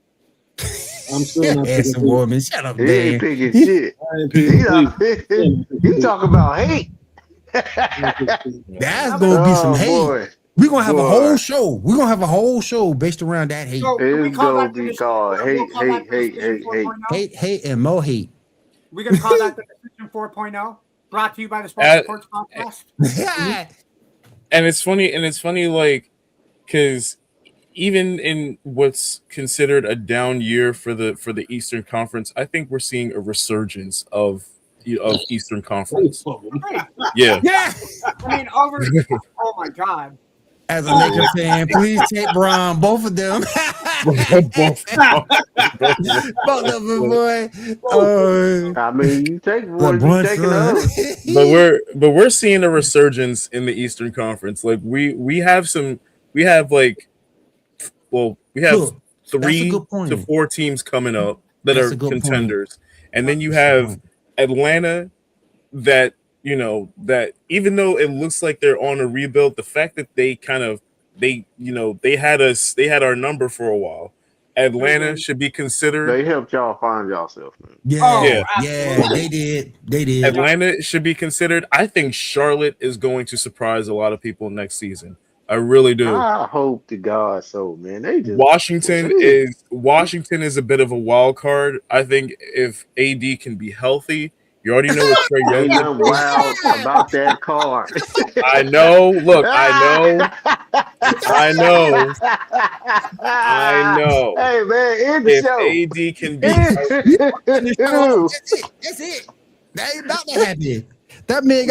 I'm still not picking woman. Shut up, man. He ain't picking shit. He talking about hate. That's gonna be some hate. Boy. We're gonna have a whole show. We're gonna have a whole show based around that hate. So it's gonna be called hate, and more hate. We're gonna call that the Decision 4.0, brought to you by the Sports Podcast. And it's funny, like, because even in what's considered a down year for the Eastern Conference, I think we're seeing a resurgence of Eastern Conference. Yeah. I mean, oh my God. As a Lakers fan, please take Brown, both of them. both of them, boy. I mean, you take one, you take another. But we're seeing a resurgence in the Eastern Conference. Like we have 3 to 4 teams coming up that are contenders, and then you have Atlanta that. That even though it looks like they're on a rebuild, the fact that they had our number for a while. Atlanta should be considered. They helped y'all find yourself, man. Yeah, they did. Atlanta should be considered. I think Charlotte is going to surprise a lot of people next season. I really do. I hope to God so, man. Washington is a bit of a wild card. I think if AD can be healthy. You already know what Trey Young is. I'm wild about that card. I know. Look, I know. Hey, man, in the show. AD can be. That's it. That ain't about to happen. That man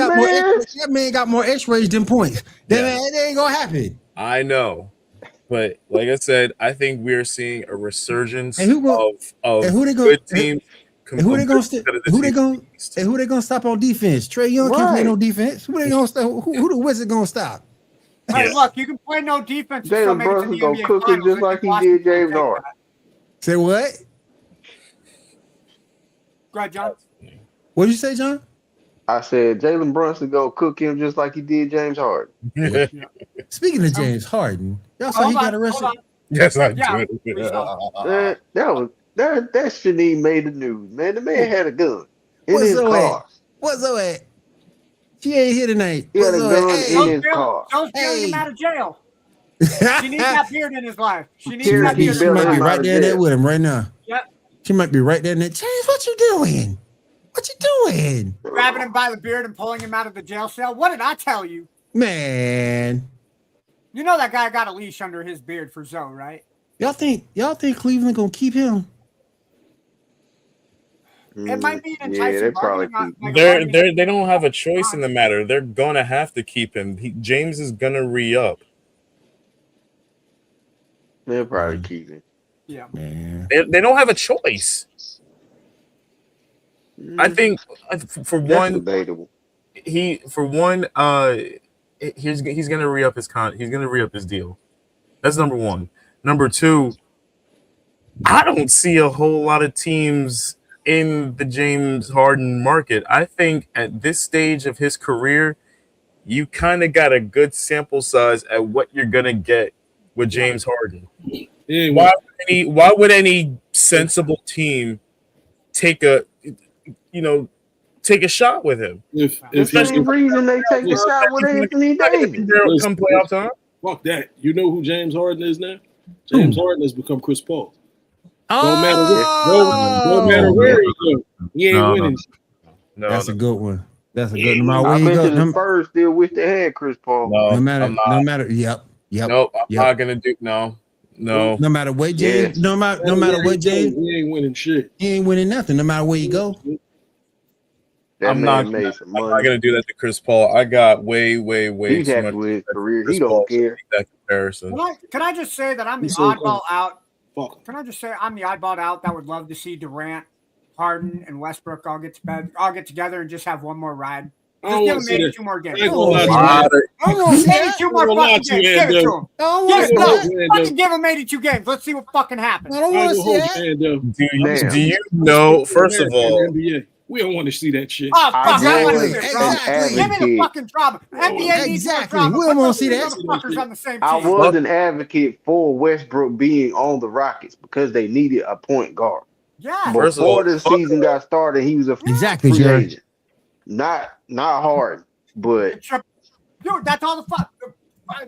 got more X-rays than points. That ain't gonna happen. I know. But like I said, I think we're seeing a resurgence of good teams. Who they gonna stop on defense? Trey Young can't play no defense. Who they gonna stop? Who the Wizards gonna stop? Hey, look, you can play no defense. Jalen Brunson gonna cook him just like he did James Harden. Say what? Go ahead, John. What did you say, John? I said Jalen Brunson gonna cook him just like he did James Harden. Speaking of James Harden, y'all saw he got arrested. Yes, I did. That shouldn't even made the news, man. The man had a gun in his car. What's up at? She ain't here tonight. He had a gun in his car. Don't get him out of jail. She needs that beard in his life. She needs She that beard. might be right there with him right now. Yep. She might be right there. James, what you doing? What you doing? Grabbing him by the beard and pulling him out of the jail cell. What did I tell you? Man. You know that guy got a leash under his beard for Zoe, right? Y'all think Cleveland gonna keep him? It might be an enticing they probably They don't have a choice in the matter. They're gonna have to keep him. James is gonna re-up. They'll probably keep him. Yeah. Man. They don't have a choice. I think for one, debatable. he's gonna re-up his he's gonna re-up his deal. That's number one. Number two, I don't see a whole lot of teams in the James Harden market. I think at this stage of his career, you kind of got a good sample size at what you're gonna get with James Harden. Yeah, Why would any sensible team take a shot with him? If the same reason they take a shot with Anthony Davis. Come playoff time. Fuck that. You know who James Harden is now? James Harden has become Chris Paul. Don't matter where he goes, he ain't winning. No, that's a good one. That's a good one. I bet the Spurs still wish they had Chris Paul. No matter. Yep. Nope. I'm not gonna do no. No matter what, James. No matter what, James. He ain't winning shit. He ain't winning nothing. No matter where you go. I'm not gonna do that to Chris Paul. I got way He's too happy much with his career. He don't care. That comparison. Can I just say that I'm the oddball out? Can I just say I'm the oddball out that would love to see Durant, Harden, and Westbrook all get together and just have one more ride. Just give them maybe 2 more games. Maybe 2 more fucking games. Give it to them. Fucking give them 82 games. Let's see what fucking happens. I don't want to see that. Do you know? First of all, we don't want to see that shit. Oh, fuck. I want to see it. Give me the fucking drama. NBA needs more drama. We don't want to see that. Motherfuckers on the same team. I was an advocate for Westbrook being on the Rockets because they needed a point guard. Yeah. Before the season got started, he was a free agent. Not Harden, but dude, that's all the fuck.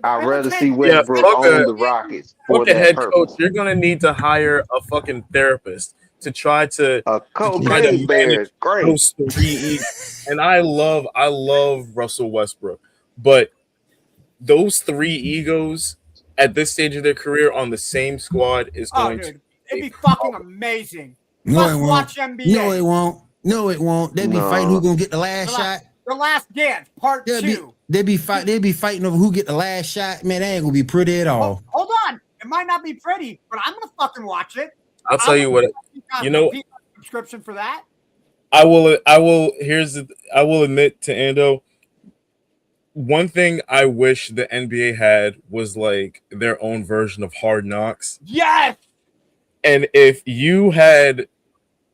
I'd rather see Westbrook on the Rockets. For the head coach, you're gonna need to hire a fucking therapist to try to manage those 3 egos. And I love Russell Westbrook, but those 3 egos at this stage of their career on the same squad is going to. It'd be fucking amazing. No, it won't. Watch NBA. No, it won't. They be fighting who's gonna get the last shot. The Last Dance, part 2. They be fighting over who get the last shot. Man, that ain't gonna be pretty at all. Hold on. It might not be pretty, but I'm gonna fucking watch it. I'll tell you what. Subscription for that. I will admit to Ando. One thing I wish the NBA had was like their own version of Hard Knocks. Yes. And if you had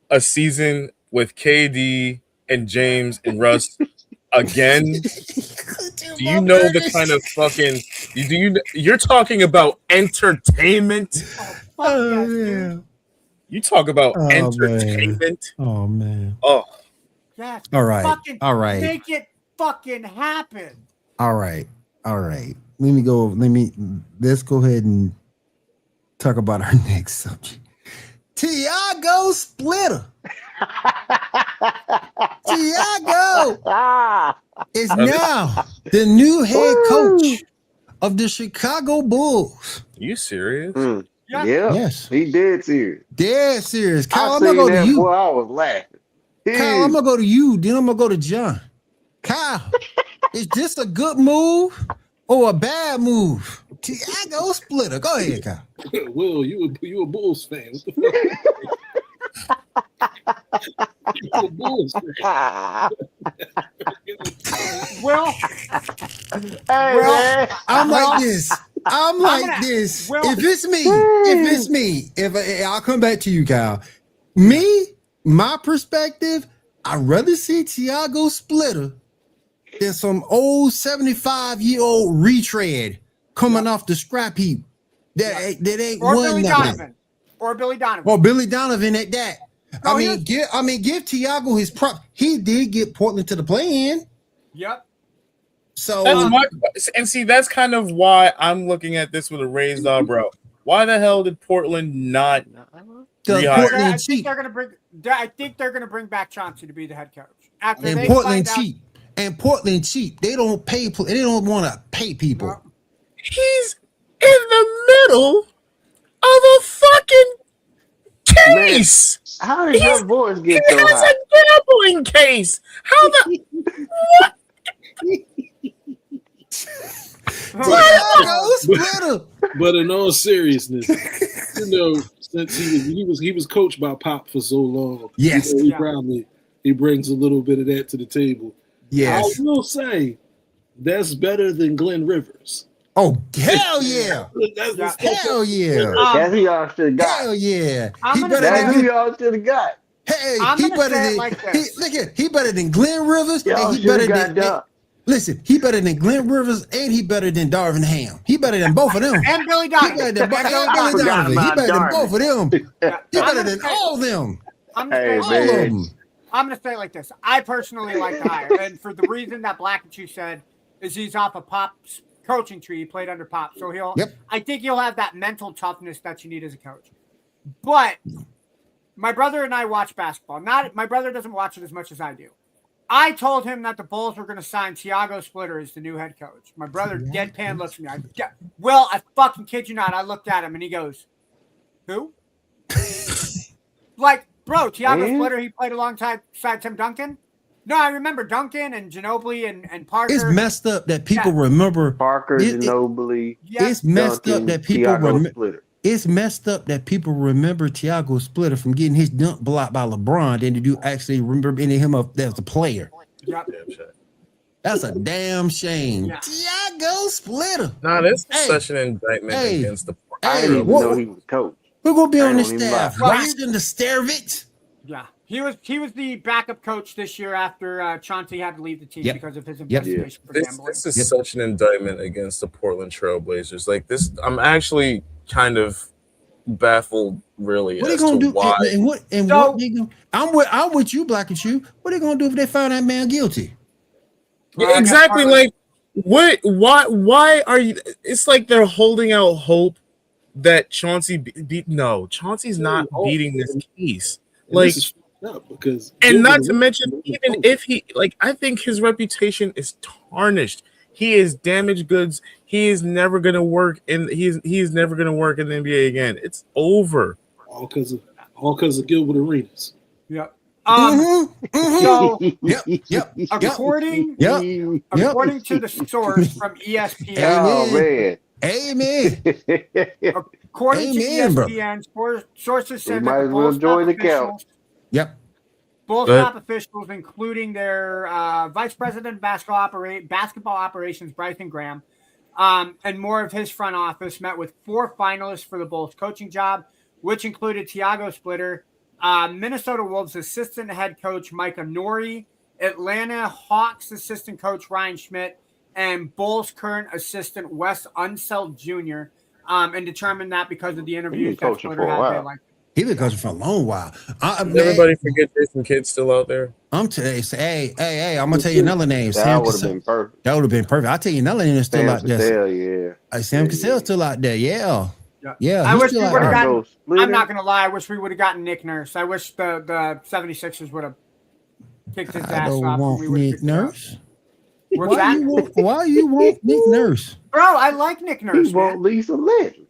a season with KD and James and Russ again, do you know the kind of fucking you're talking about entertainment? Yeah. You talk about entertainment. Man. Oh man. Oh. Yes. All right. All right. Make it fucking happen. All right. Let's go ahead and talk about our next subject. Tiago Splitter. Tiago is now the new head coach of the Chicago Bulls. Are you serious? Yeah. Yes. He dead serious. Dead serious. Kyle, I I'm gonna go to you. Boy, I was laughing. Kyle, I'm gonna go to you. Then I'm gonna go to John. Kyle, is this a good move or a bad move? Tiago Splitter. Go ahead, Kyle. Will, you a Bulls fan? What the fuck? You a Bulls fan? Well, I'm like this. If it's me, I'll come back to you, Kyle. My perspective, I'd rather see Tiago Splitter than some old 75-year-old retread coming off the scrap heap that ain't won nothing. Or Billy Donovan. Or Billy Donovan at that. Give Tiago his prop. He did get Portland to the play-in. Yep. So that's kind of why I'm looking at this with a raised eyebrow. Why the hell did Portland not I think they're gonna bring back Chauncey to be the head coach. And Portland cheap. And Portland cheap. They don't pay. They don't want to pay people. No. He's in the middle of a fucking case. Man, how did your voice get so high? He has a gambling case. How the what? But in all seriousness, since he was coached by Pop for so long, yes, he brings a little bit of that to the table. Yes, I will say that's better than Glenn Rivers. Oh hell yeah! Hell yeah! That's who y'all should have got. Hell yeah! That's who y'all should have got. Hey, he better than he better than Glenn Rivers, and he better than. Listen, he better than Glenn Rivers, and he better than Darvin Ham. He better than both of them. And Billy Donovan. He better than Billy Donovan. He better than both of them. He better than all of them. I'm going to say it like this. I personally like the hire, and for the reason that Black and Chew said is he's off of Pop's coaching tree. He played under Pop, so I think he'll have that mental toughness that you need as a coach. But my brother and I watch basketball. My brother doesn't watch it as much as I do. I told him that the Bulls were going to sign Tiago Splitter as the new head coach. My brother deadpan looks at me. I fucking kid you not. I looked at him and he goes, "Who?" Like, bro, Tiago Splitter. He played alongside Tim Duncan. No, I remember Duncan and Ginobili and Parker. It's messed up that people remember Parker, Ginobili. It's messed Duncan, up that people remember. It's messed up that people remember Tiago Splitter from getting his dunk blocked by LeBron than to do actually remember any of him up as a player. Yep. That's a damn shame. Yeah. Tiago Splitter. Nah, this is such an indictment against the. I didn't even know he was a coach. We're gonna be on this staff. Roston the Stervich. Yeah. He was the backup coach this year after Chauncey had to leave the team because of his investigation for gambling. This is such an indictment against the Portland Trailblazers. Like this, I'm actually kind of baffled, really. What are they gonna do? I'm with you, Black and Chew. What are they gonna do if they find that man guilty? Yeah, exactly. Like, what? Why are you? It's like they're holding out hope that Chauncey No, Chauncey's not beating this case. Like. Because not to mention, even if I think his reputation is tarnished. He is damaged goods. He is never gonna work he's never gonna work in the NBA again. It's over. All because of Gilbert Arenas. Yep. So according to the source from ESPN. Amen. According to ESPN, sources said that the Bulls join the count. Yep. Bulls top officials, including their vice president of basketball operations, Bryson Graham, and more of his front office, met with 4 finalists for the Bulls coaching job, which included Tiago Splitter, Minnesota Wolves assistant head coach Micah Nori, Atlanta Hawks assistant coach Ryan Schmidt, and Bulls current assistant Wes Unseld Jr., and determined that because of the interviews that Splitter had, He's been coaching for a long while. Everybody forget there's some kids still out there. I'm hey, I'm gonna tell you another name. That would have been perfect. That would have been perfect. I'll tell you another name that's still out there. Sam Cassell's still out there. Yeah. I wish we would have gotten. I'm not gonna lie. I wish we would have gotten Nick Nurse. I wish the 76ers would have kicked his ass off. I don't want Nick Nurse. Why you want Nick Nurse? Bro, I like Nick Nurse. You want Lisa Legend.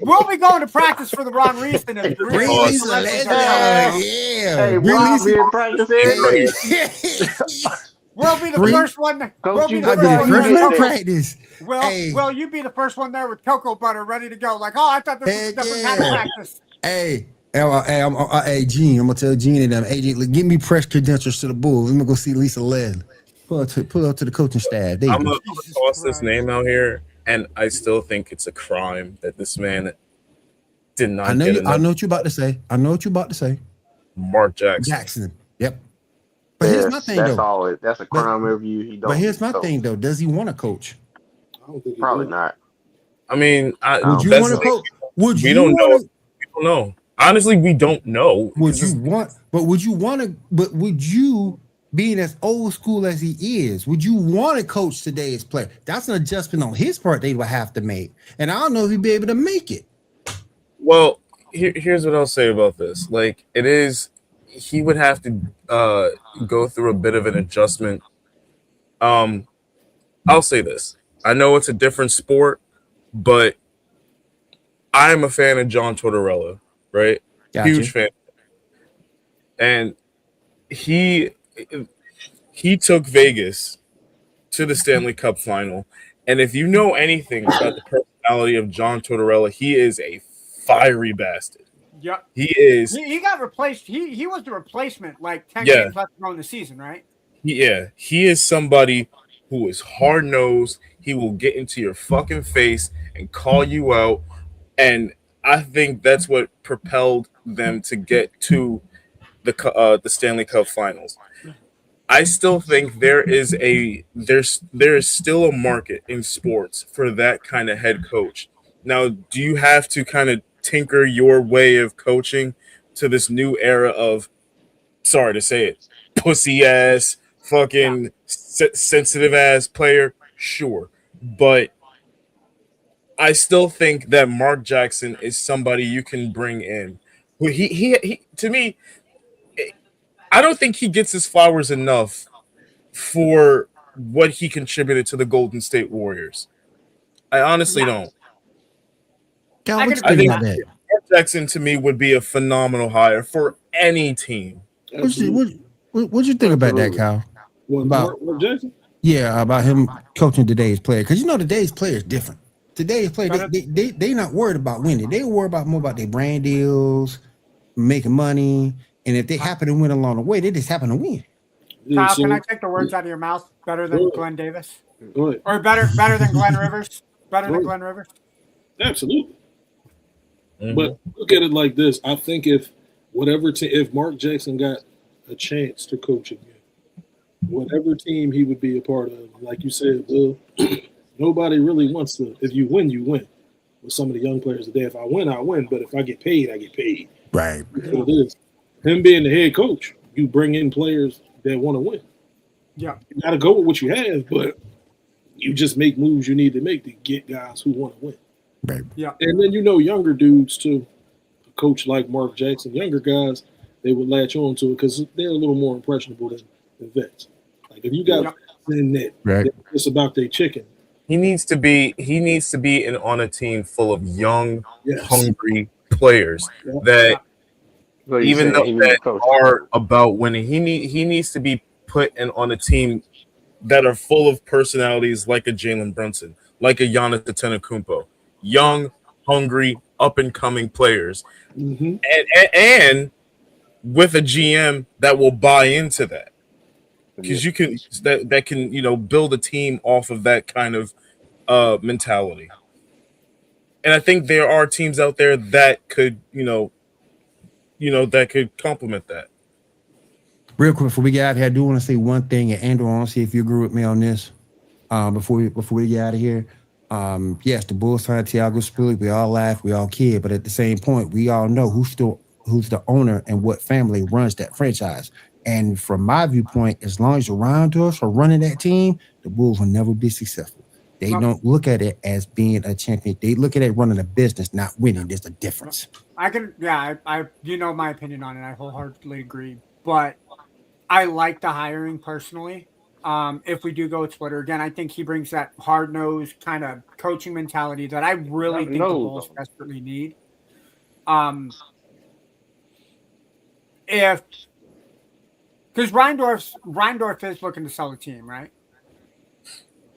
We'll be going to practice for the wrong reason. Hey, we'll be in practice every day. We'll be the first one. We'll be the first one to practice. Will you be the first one there with cocoa butter ready to go? Like, I thought this was a different kind of practice. Hey, Gene, I'm gonna tell Gene and them. Hey, Gene, give me press credentials to the Bulls. Let me go see Lisa Led. Pull up to the coaching staff. I'm gonna toss this name out here. And I still think it's a crime that this man did not. I know what you're about to say. Mark Jackson. Yep. But here's my thing, though. That's a crime review. He don't. But here's my thing, though. Does he want to coach? Probably not. I mean, would you want to coach? We don't know. We don't know. Honestly, we don't know. Would you? Being as old school as he is, would you want to coach today's player? That's an adjustment on his part they would have to make. And I don't know if he'd be able to make it. Well, here's what I'll say about this. Like, he would have to go through a bit of an adjustment. I'll say this. I know it's a different sport, but I'm a fan of John Tortorella, right? Gotcha. Huge fan. And he took Vegas to the Stanley Cup final. And if you know anything about the personality of John Tortorella, he is a fiery bastard. Yeah. He is. He got replaced. He was the replacement like 10 games left to go in the season, right? He is somebody who is hard-nosed. He will get into your fucking face and call you out. And I think that's what propelled them to get to the Stanley Cup Finals. I still think there is still a market in sports for that kind of head coach. Now, do you have to kind of tinker your way of coaching to this new era of, sorry to say it, pussy ass, fucking sensitive ass player? Sure, but I still think that Mark Jackson is somebody you can bring in. He to me, I don't think he gets his flowers enough for what he contributed to the Golden State Warriors. I honestly don't. I think Mark Jackson to me would be a phenomenal hire for any team. What'd you think about that, Kyle? Mark Jackson? Yeah, about him coaching today's player, because today's player is different. Today's player, they not worried about winning. They worry more about their brand deals, making money, and if they happen to win along the way, they just happen to win. Kyle, can I take the words out of your mouth? Better than Glenn Davis, or better than Glenn Rivers? Better than Glenn Rivers? Absolutely. Mm-hmm. But look at it like this: I think if Mark Jackson got a chance to coach again, whatever team he would be a part of, like you said, nobody really wants to. If you win, you win. With some of the young players today, if I win, I win. But if I get paid, I get paid. Right. That's what it is. Him being the head coach, you bring in players that want to win. Yeah. You got to go with what you have, but you just make moves you need to make to get guys who want to win. Right. Yeah. And then younger dudes too. A coach like Mark Jackson, younger guys, they would latch on to it because they're a little more impressionable than vets. Like if you got in that, it's about their chicken. He needs to be on a team full of young, hungry players that even though that are about winning, he needs to be put on a team that are full of personalities like a Jalen Brunson, like a Giannis Antetokounmpo, young, hungry, up and coming players, and with a GM that will buy into that. Because you can that can build a team off of that kind of mentality, and I think there are teams out there that could that could complement that. Real quick before we get out of here, I do want to say one thing, and Andrew, I want to see if you agree with me on this. Before we get out of here, yes, the Bulls signed Thiago Spilly. We all laugh, we all kid, but at the same point, we all know who's the owner and what family runs that franchise. And from my viewpoint, as long as Rounders are running that team, the Bulls will never be successful. They don't look at it as being a champion. They look at it running a business, not winning. There's a difference. I my opinion on it. I wholeheartedly agree. But I like the hiring personally. If we do go with Splitter again, I think he brings that hard-nosed kind of coaching mentality that I really think the Bulls desperately need. Because Reindorf is looking to sell the team, right?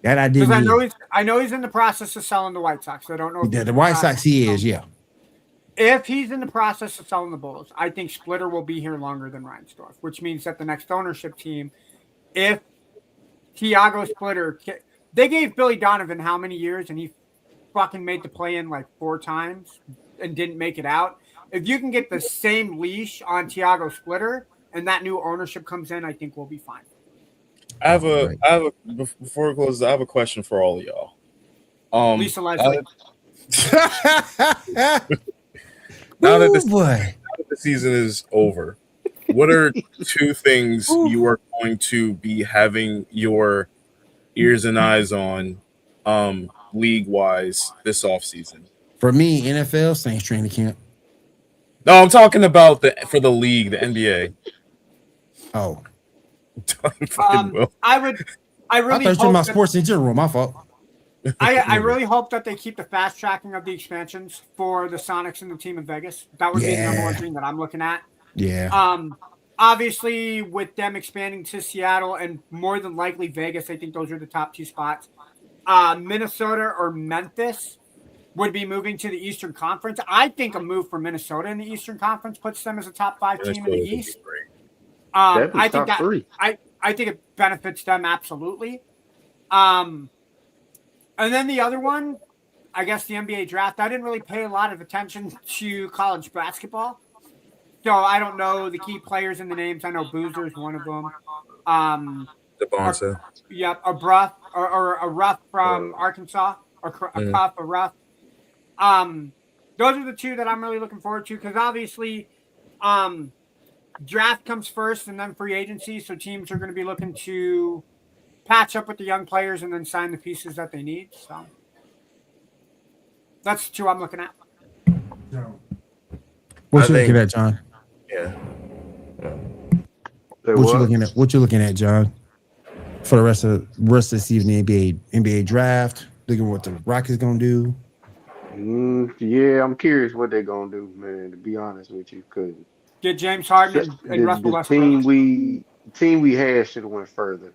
That I did. Because I know he's in the process of selling the White Sox. I don't know. The White Sox, he is, yeah. If he's in the process of selling the Bulls, I think Splitter will be here longer than Reinsdorf, which means that the next ownership team, if Thiago Splitter, they gave Billy Donovan how many years, and he fucking made the play-in like 4 times and didn't make it out. If you can get the same leash on Thiago Splitter and that new ownership comes in, I think we'll be fine. Before it closes, I have a question for all of y'all. Lisa Leslie. Now that the season is over, what are 2 things you are going to be having your ears and eyes on league-wise this offseason? For me, NFL Saints training camp. No, I'm talking about for the league, the NBA. Oh, I really thought you were my sports in general. My fault. I really hope that they keep the fast tracking of the expansions for the Sonics and the team in Vegas. That would be the number one thing that I'm looking at. Yeah. Obviously, with them expanding to Seattle and more than likely Vegas, I think those are the top 2 spots. Minnesota or Memphis would be moving to the Eastern Conference. I think a move for Minnesota in the Eastern Conference puts them as a top 5 team in the East. I think that 3. I think it benefits them absolutely. And then the other one, I guess the NBA draft. I didn't really pay a lot of attention to college basketball, so I don't know the key players and the names. I know Boozer is one of them. DeBonsa. Yep, a Ruff or a Ruff from Arkansas, or a Cuff, a Ruff. Those are the 2 that I'm really looking forward to because obviously, draft comes first and then free agency. So teams are going to be looking to patch up with the young players and then sign the pieces that they need. So that's the 2 I'm looking at. What you looking at, John? Yeah. What you looking at, John? For the rest of the season, the NBA draft, looking at what the Rockets gonna do. Yeah, I'm curious what they're gonna do, man. To be honest with you, because get James Harden and Russell Westbrook. Team we had should have went further.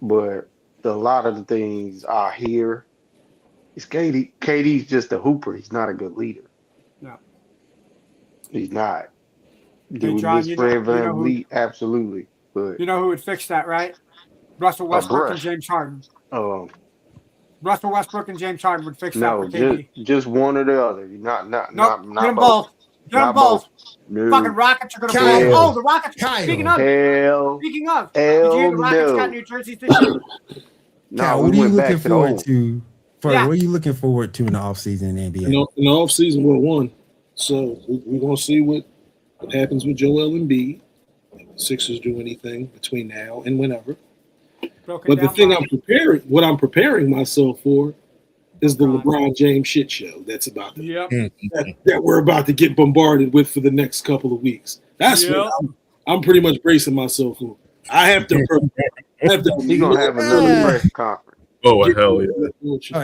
But a lot of the things are here. It's KD. KD's just a hooper. He's not a good leader. No, he's not. Hey, John, absolutely. But you know who would fix that, right? Russell Westbrook and James Harden. Russell Westbrook and James Harden would fix that for KD. Just one or the other. Not get them both. Get them both. No. Fucking Rockets are going to play. Oh, the Rockets. Speaking of, did you hear the Rockets got New Jersey this year? No, what are you looking forward to? What are you looking forward to in the offseason in the NBA? In the offseason, we're 1. So we're going to see what happens with Joel Embiid. If the Sixers do anything between now and whenever. But the thing I'm preparing myself for is the LeBron James shit show that's about to that we're about to get bombarded with for the next couple of weeks. That's what I'm pretty much bracing myself for. I have to. He's gonna have another press conference. Oh hell yeah!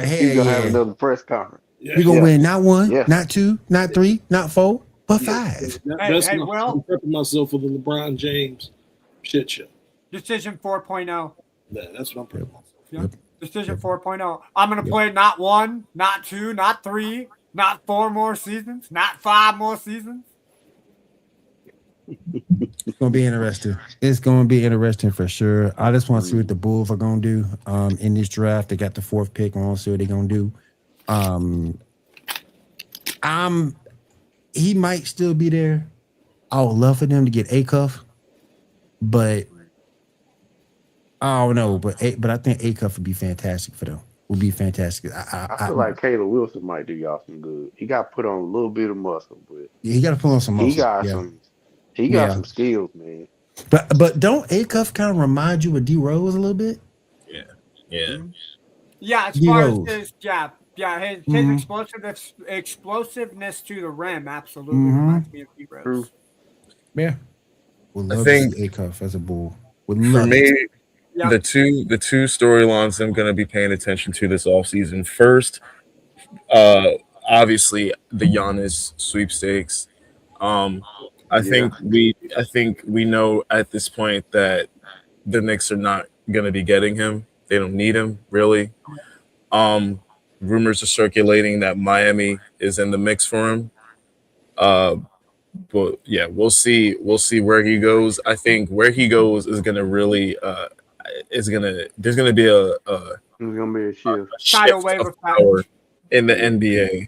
He's gonna have another press conference. We're gonna win not 1, not 2, not 3, not 4, but 5. I'm prepping myself for the LeBron James shit show. Decision 4.0. That's what I'm prepping myself. Yep. Decision 4.0. I'm going to play not 1, not 2, not 3, not 4 more seasons, not 5 more seasons. It's going to be interesting. It's going to be interesting for sure. I just want to see what the Bulls are going to do in this draft. They got the 4th pick. I want to see what they're going to do. He might still be there. I would love for them to get Acuff, but I don't know. But I think Acuff would be fantastic for them. Would be fantastic. I feel like Caleb Wilson might do y'all some good. He got to put on a little bit of muscle, but he got to put on some muscle. He got some skills, man. But don't Acuff kind of remind you of D Rose a little bit? Yeah. As far as his his explosiveness to the rim absolutely reminds me of D Rose. Yeah, I think Acuff as a Bull. For me, the two storylines I'm going to be paying attention to this offseason. First, obviously the Giannis sweepstakes. I think we know at this point that the Knicks are not going to be getting him. They don't need him, really. Rumors are circulating that Miami is in the mix for him. But yeah, we'll see where he goes. I think where he goes is going to really there's going to be a shift of power in the NBA.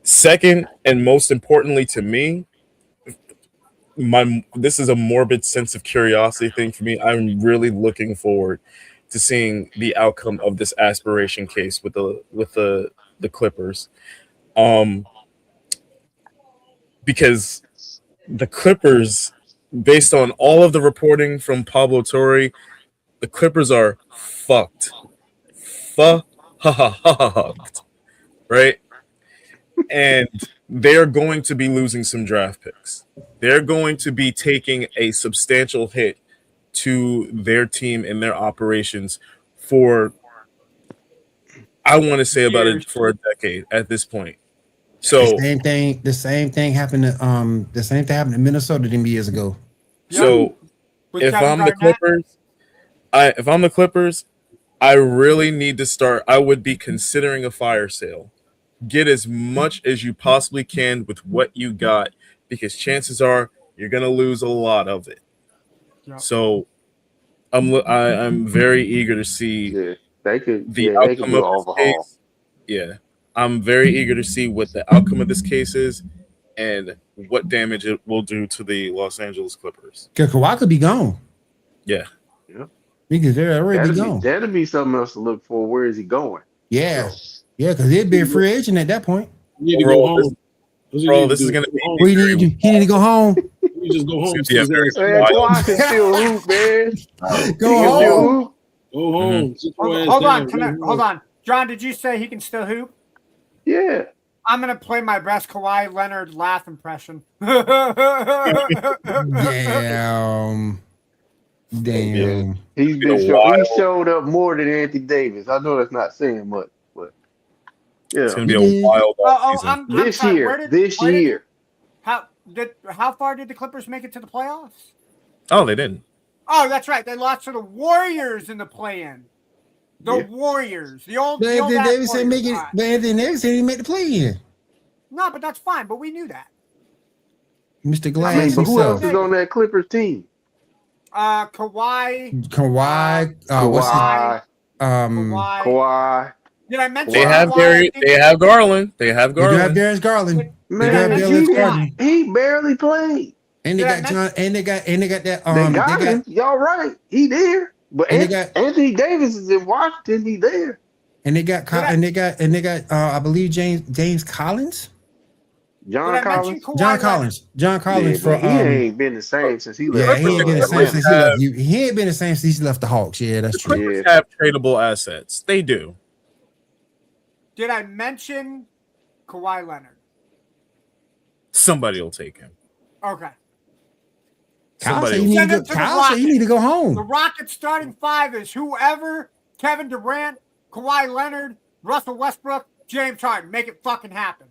Second, and most importantly to me, this is a morbid sense of curiosity thing for me. I'm really looking forward to seeing the outcome of this aspiration case with the Clippers, because the Clippers, based on all of the reporting from Pablo Torre, the Clippers are fucked, right? And they're going to be losing some draft picks. They're going to be taking a substantial hit to their team and their operations for, I want to say, about it for a decade at this point. So the same thing happened to Minnesota them years ago. So if I'm the Clippers, I really need to start. I would be considering a fire sale. Get as much as you possibly can with what you got, because chances are you're gonna lose a lot of it. Yep. So I'm very eager to see the outcome of this case. Yeah, I'm very eager to see what the outcome of this case is and what damage it will do to the Los Angeles Clippers. Because Kawhi could be gone. Yeah. Because they're already gone. That'll be something else to look for. Where is he going? Yeah. Yeah, because he'd be a free agent at that point. You need to go home. This is going to be. He need to go home. You just go home. Kawhi can still hoop, man. Go home. Go home. Mm-hmm. Hold on. John, did you say he can still hoop? Yeah. I'm going to play my best Kawhi Leonard laugh impression. Damn. He showed up more than Anthony Davis. I know that's not saying much, but yeah. It's going to be a wild season. This year. How far did the Clippers make it to the playoffs? Oh, they didn't. Oh, that's right. They lost to the Warriors in the play-in. Warriors. Anthony Davis didn't make it. But Anthony Davis didn't make the play-in. No, but that's fine. But we knew that. Mr. Glass but who else is on that Clippers team? Kawhi. Kawhi. Did I mention they have Garland? They have Garland. They have Darius Garland. Man, he barely played. And they got John. And they got that. They got him. Y'all right. He there. But Anthony Davis is in Washington. He there. And they got. I believe James Collins. John Collins. For he ain't been the same since he left. Yeah, he ain't been the same since he left. He ain't been the same since he left the Hawks. Yeah, that's true. The Clippers have tradable assets. They do. Did I mention Kawhi Leonard? Somebody will take him. Okay. Kyle said you need to go home. The Rockets starting five is whoever: Kevin Durant, Kawhi Leonard, Russell Westbrook, James Harden. Make it fucking happen.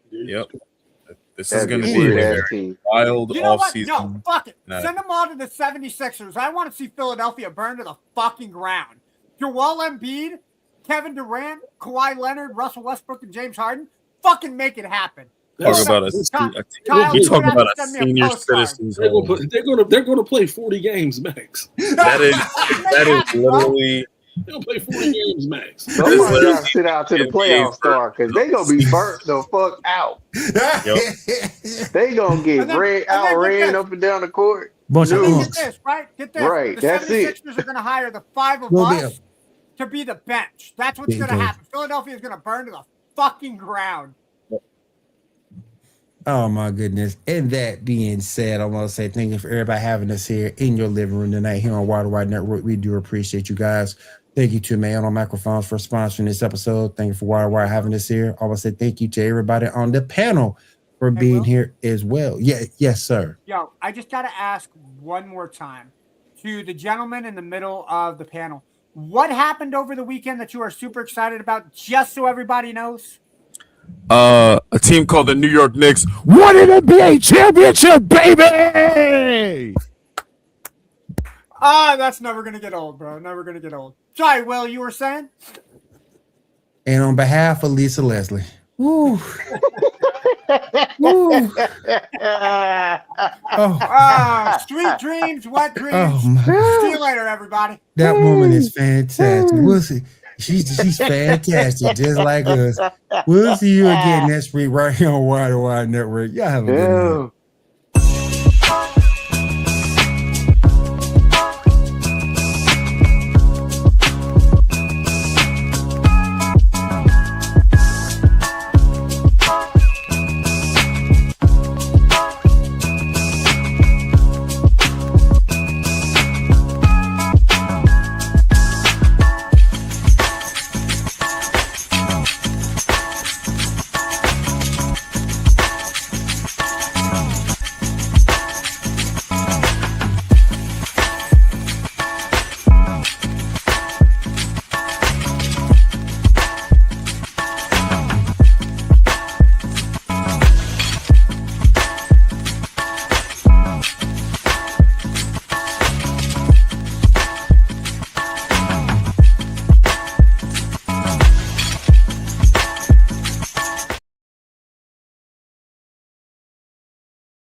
Yep. This is going to be a very wild offseason. No, fuck it. Send them all to the 76ers. I want to see Philadelphia burn to the fucking ground. Joel Embiid, Kevin Durant, Kawhi Leonard, Russell Westbrook, and James Harden. Fucking make it happen. Talk about a senior citizens. They're going to play 40 games max. That is literally. They'll play 40 games max. Somebody got to sit out to the playoffs start because they gonna be burnt the fuck out. Yep. They gonna get ran up and down the court. Bunch of get this, right? Get this. Right, the that's 76ers are gonna hire the five of us to be the bench. That's what's gonna happen. Philadelphia is gonna burn to the fucking ground. Oh my goodness. And that being said, I want to say thank you for everybody having us here in your living room tonight here on Wire2Wire Network. We do appreciate you guys. Thank you to Maono Microphones for sponsoring this episode. Thank you for Wire2Wire having us here. I want to say thank you to everybody on the panel for being here as well. Yeah, yes, sir. Yo, I just got to ask one more time to the gentleman in the middle of the panel. What happened over the weekend that you are super excited about, just so everybody knows? A team called the New York Knicks won an NBA championship, baby! That's never going to get old, bro. Never going to get old. Sorry, Will, you were saying? And on behalf of Lisa Leslie. Woo. Woo. Sweet dreams, wet dreams. See you later, everybody. That woman is fantastic. We'll see. She's fantastic, just like us. We'll see you again next week right here on Wire2Wire Network. Y'all have a good night.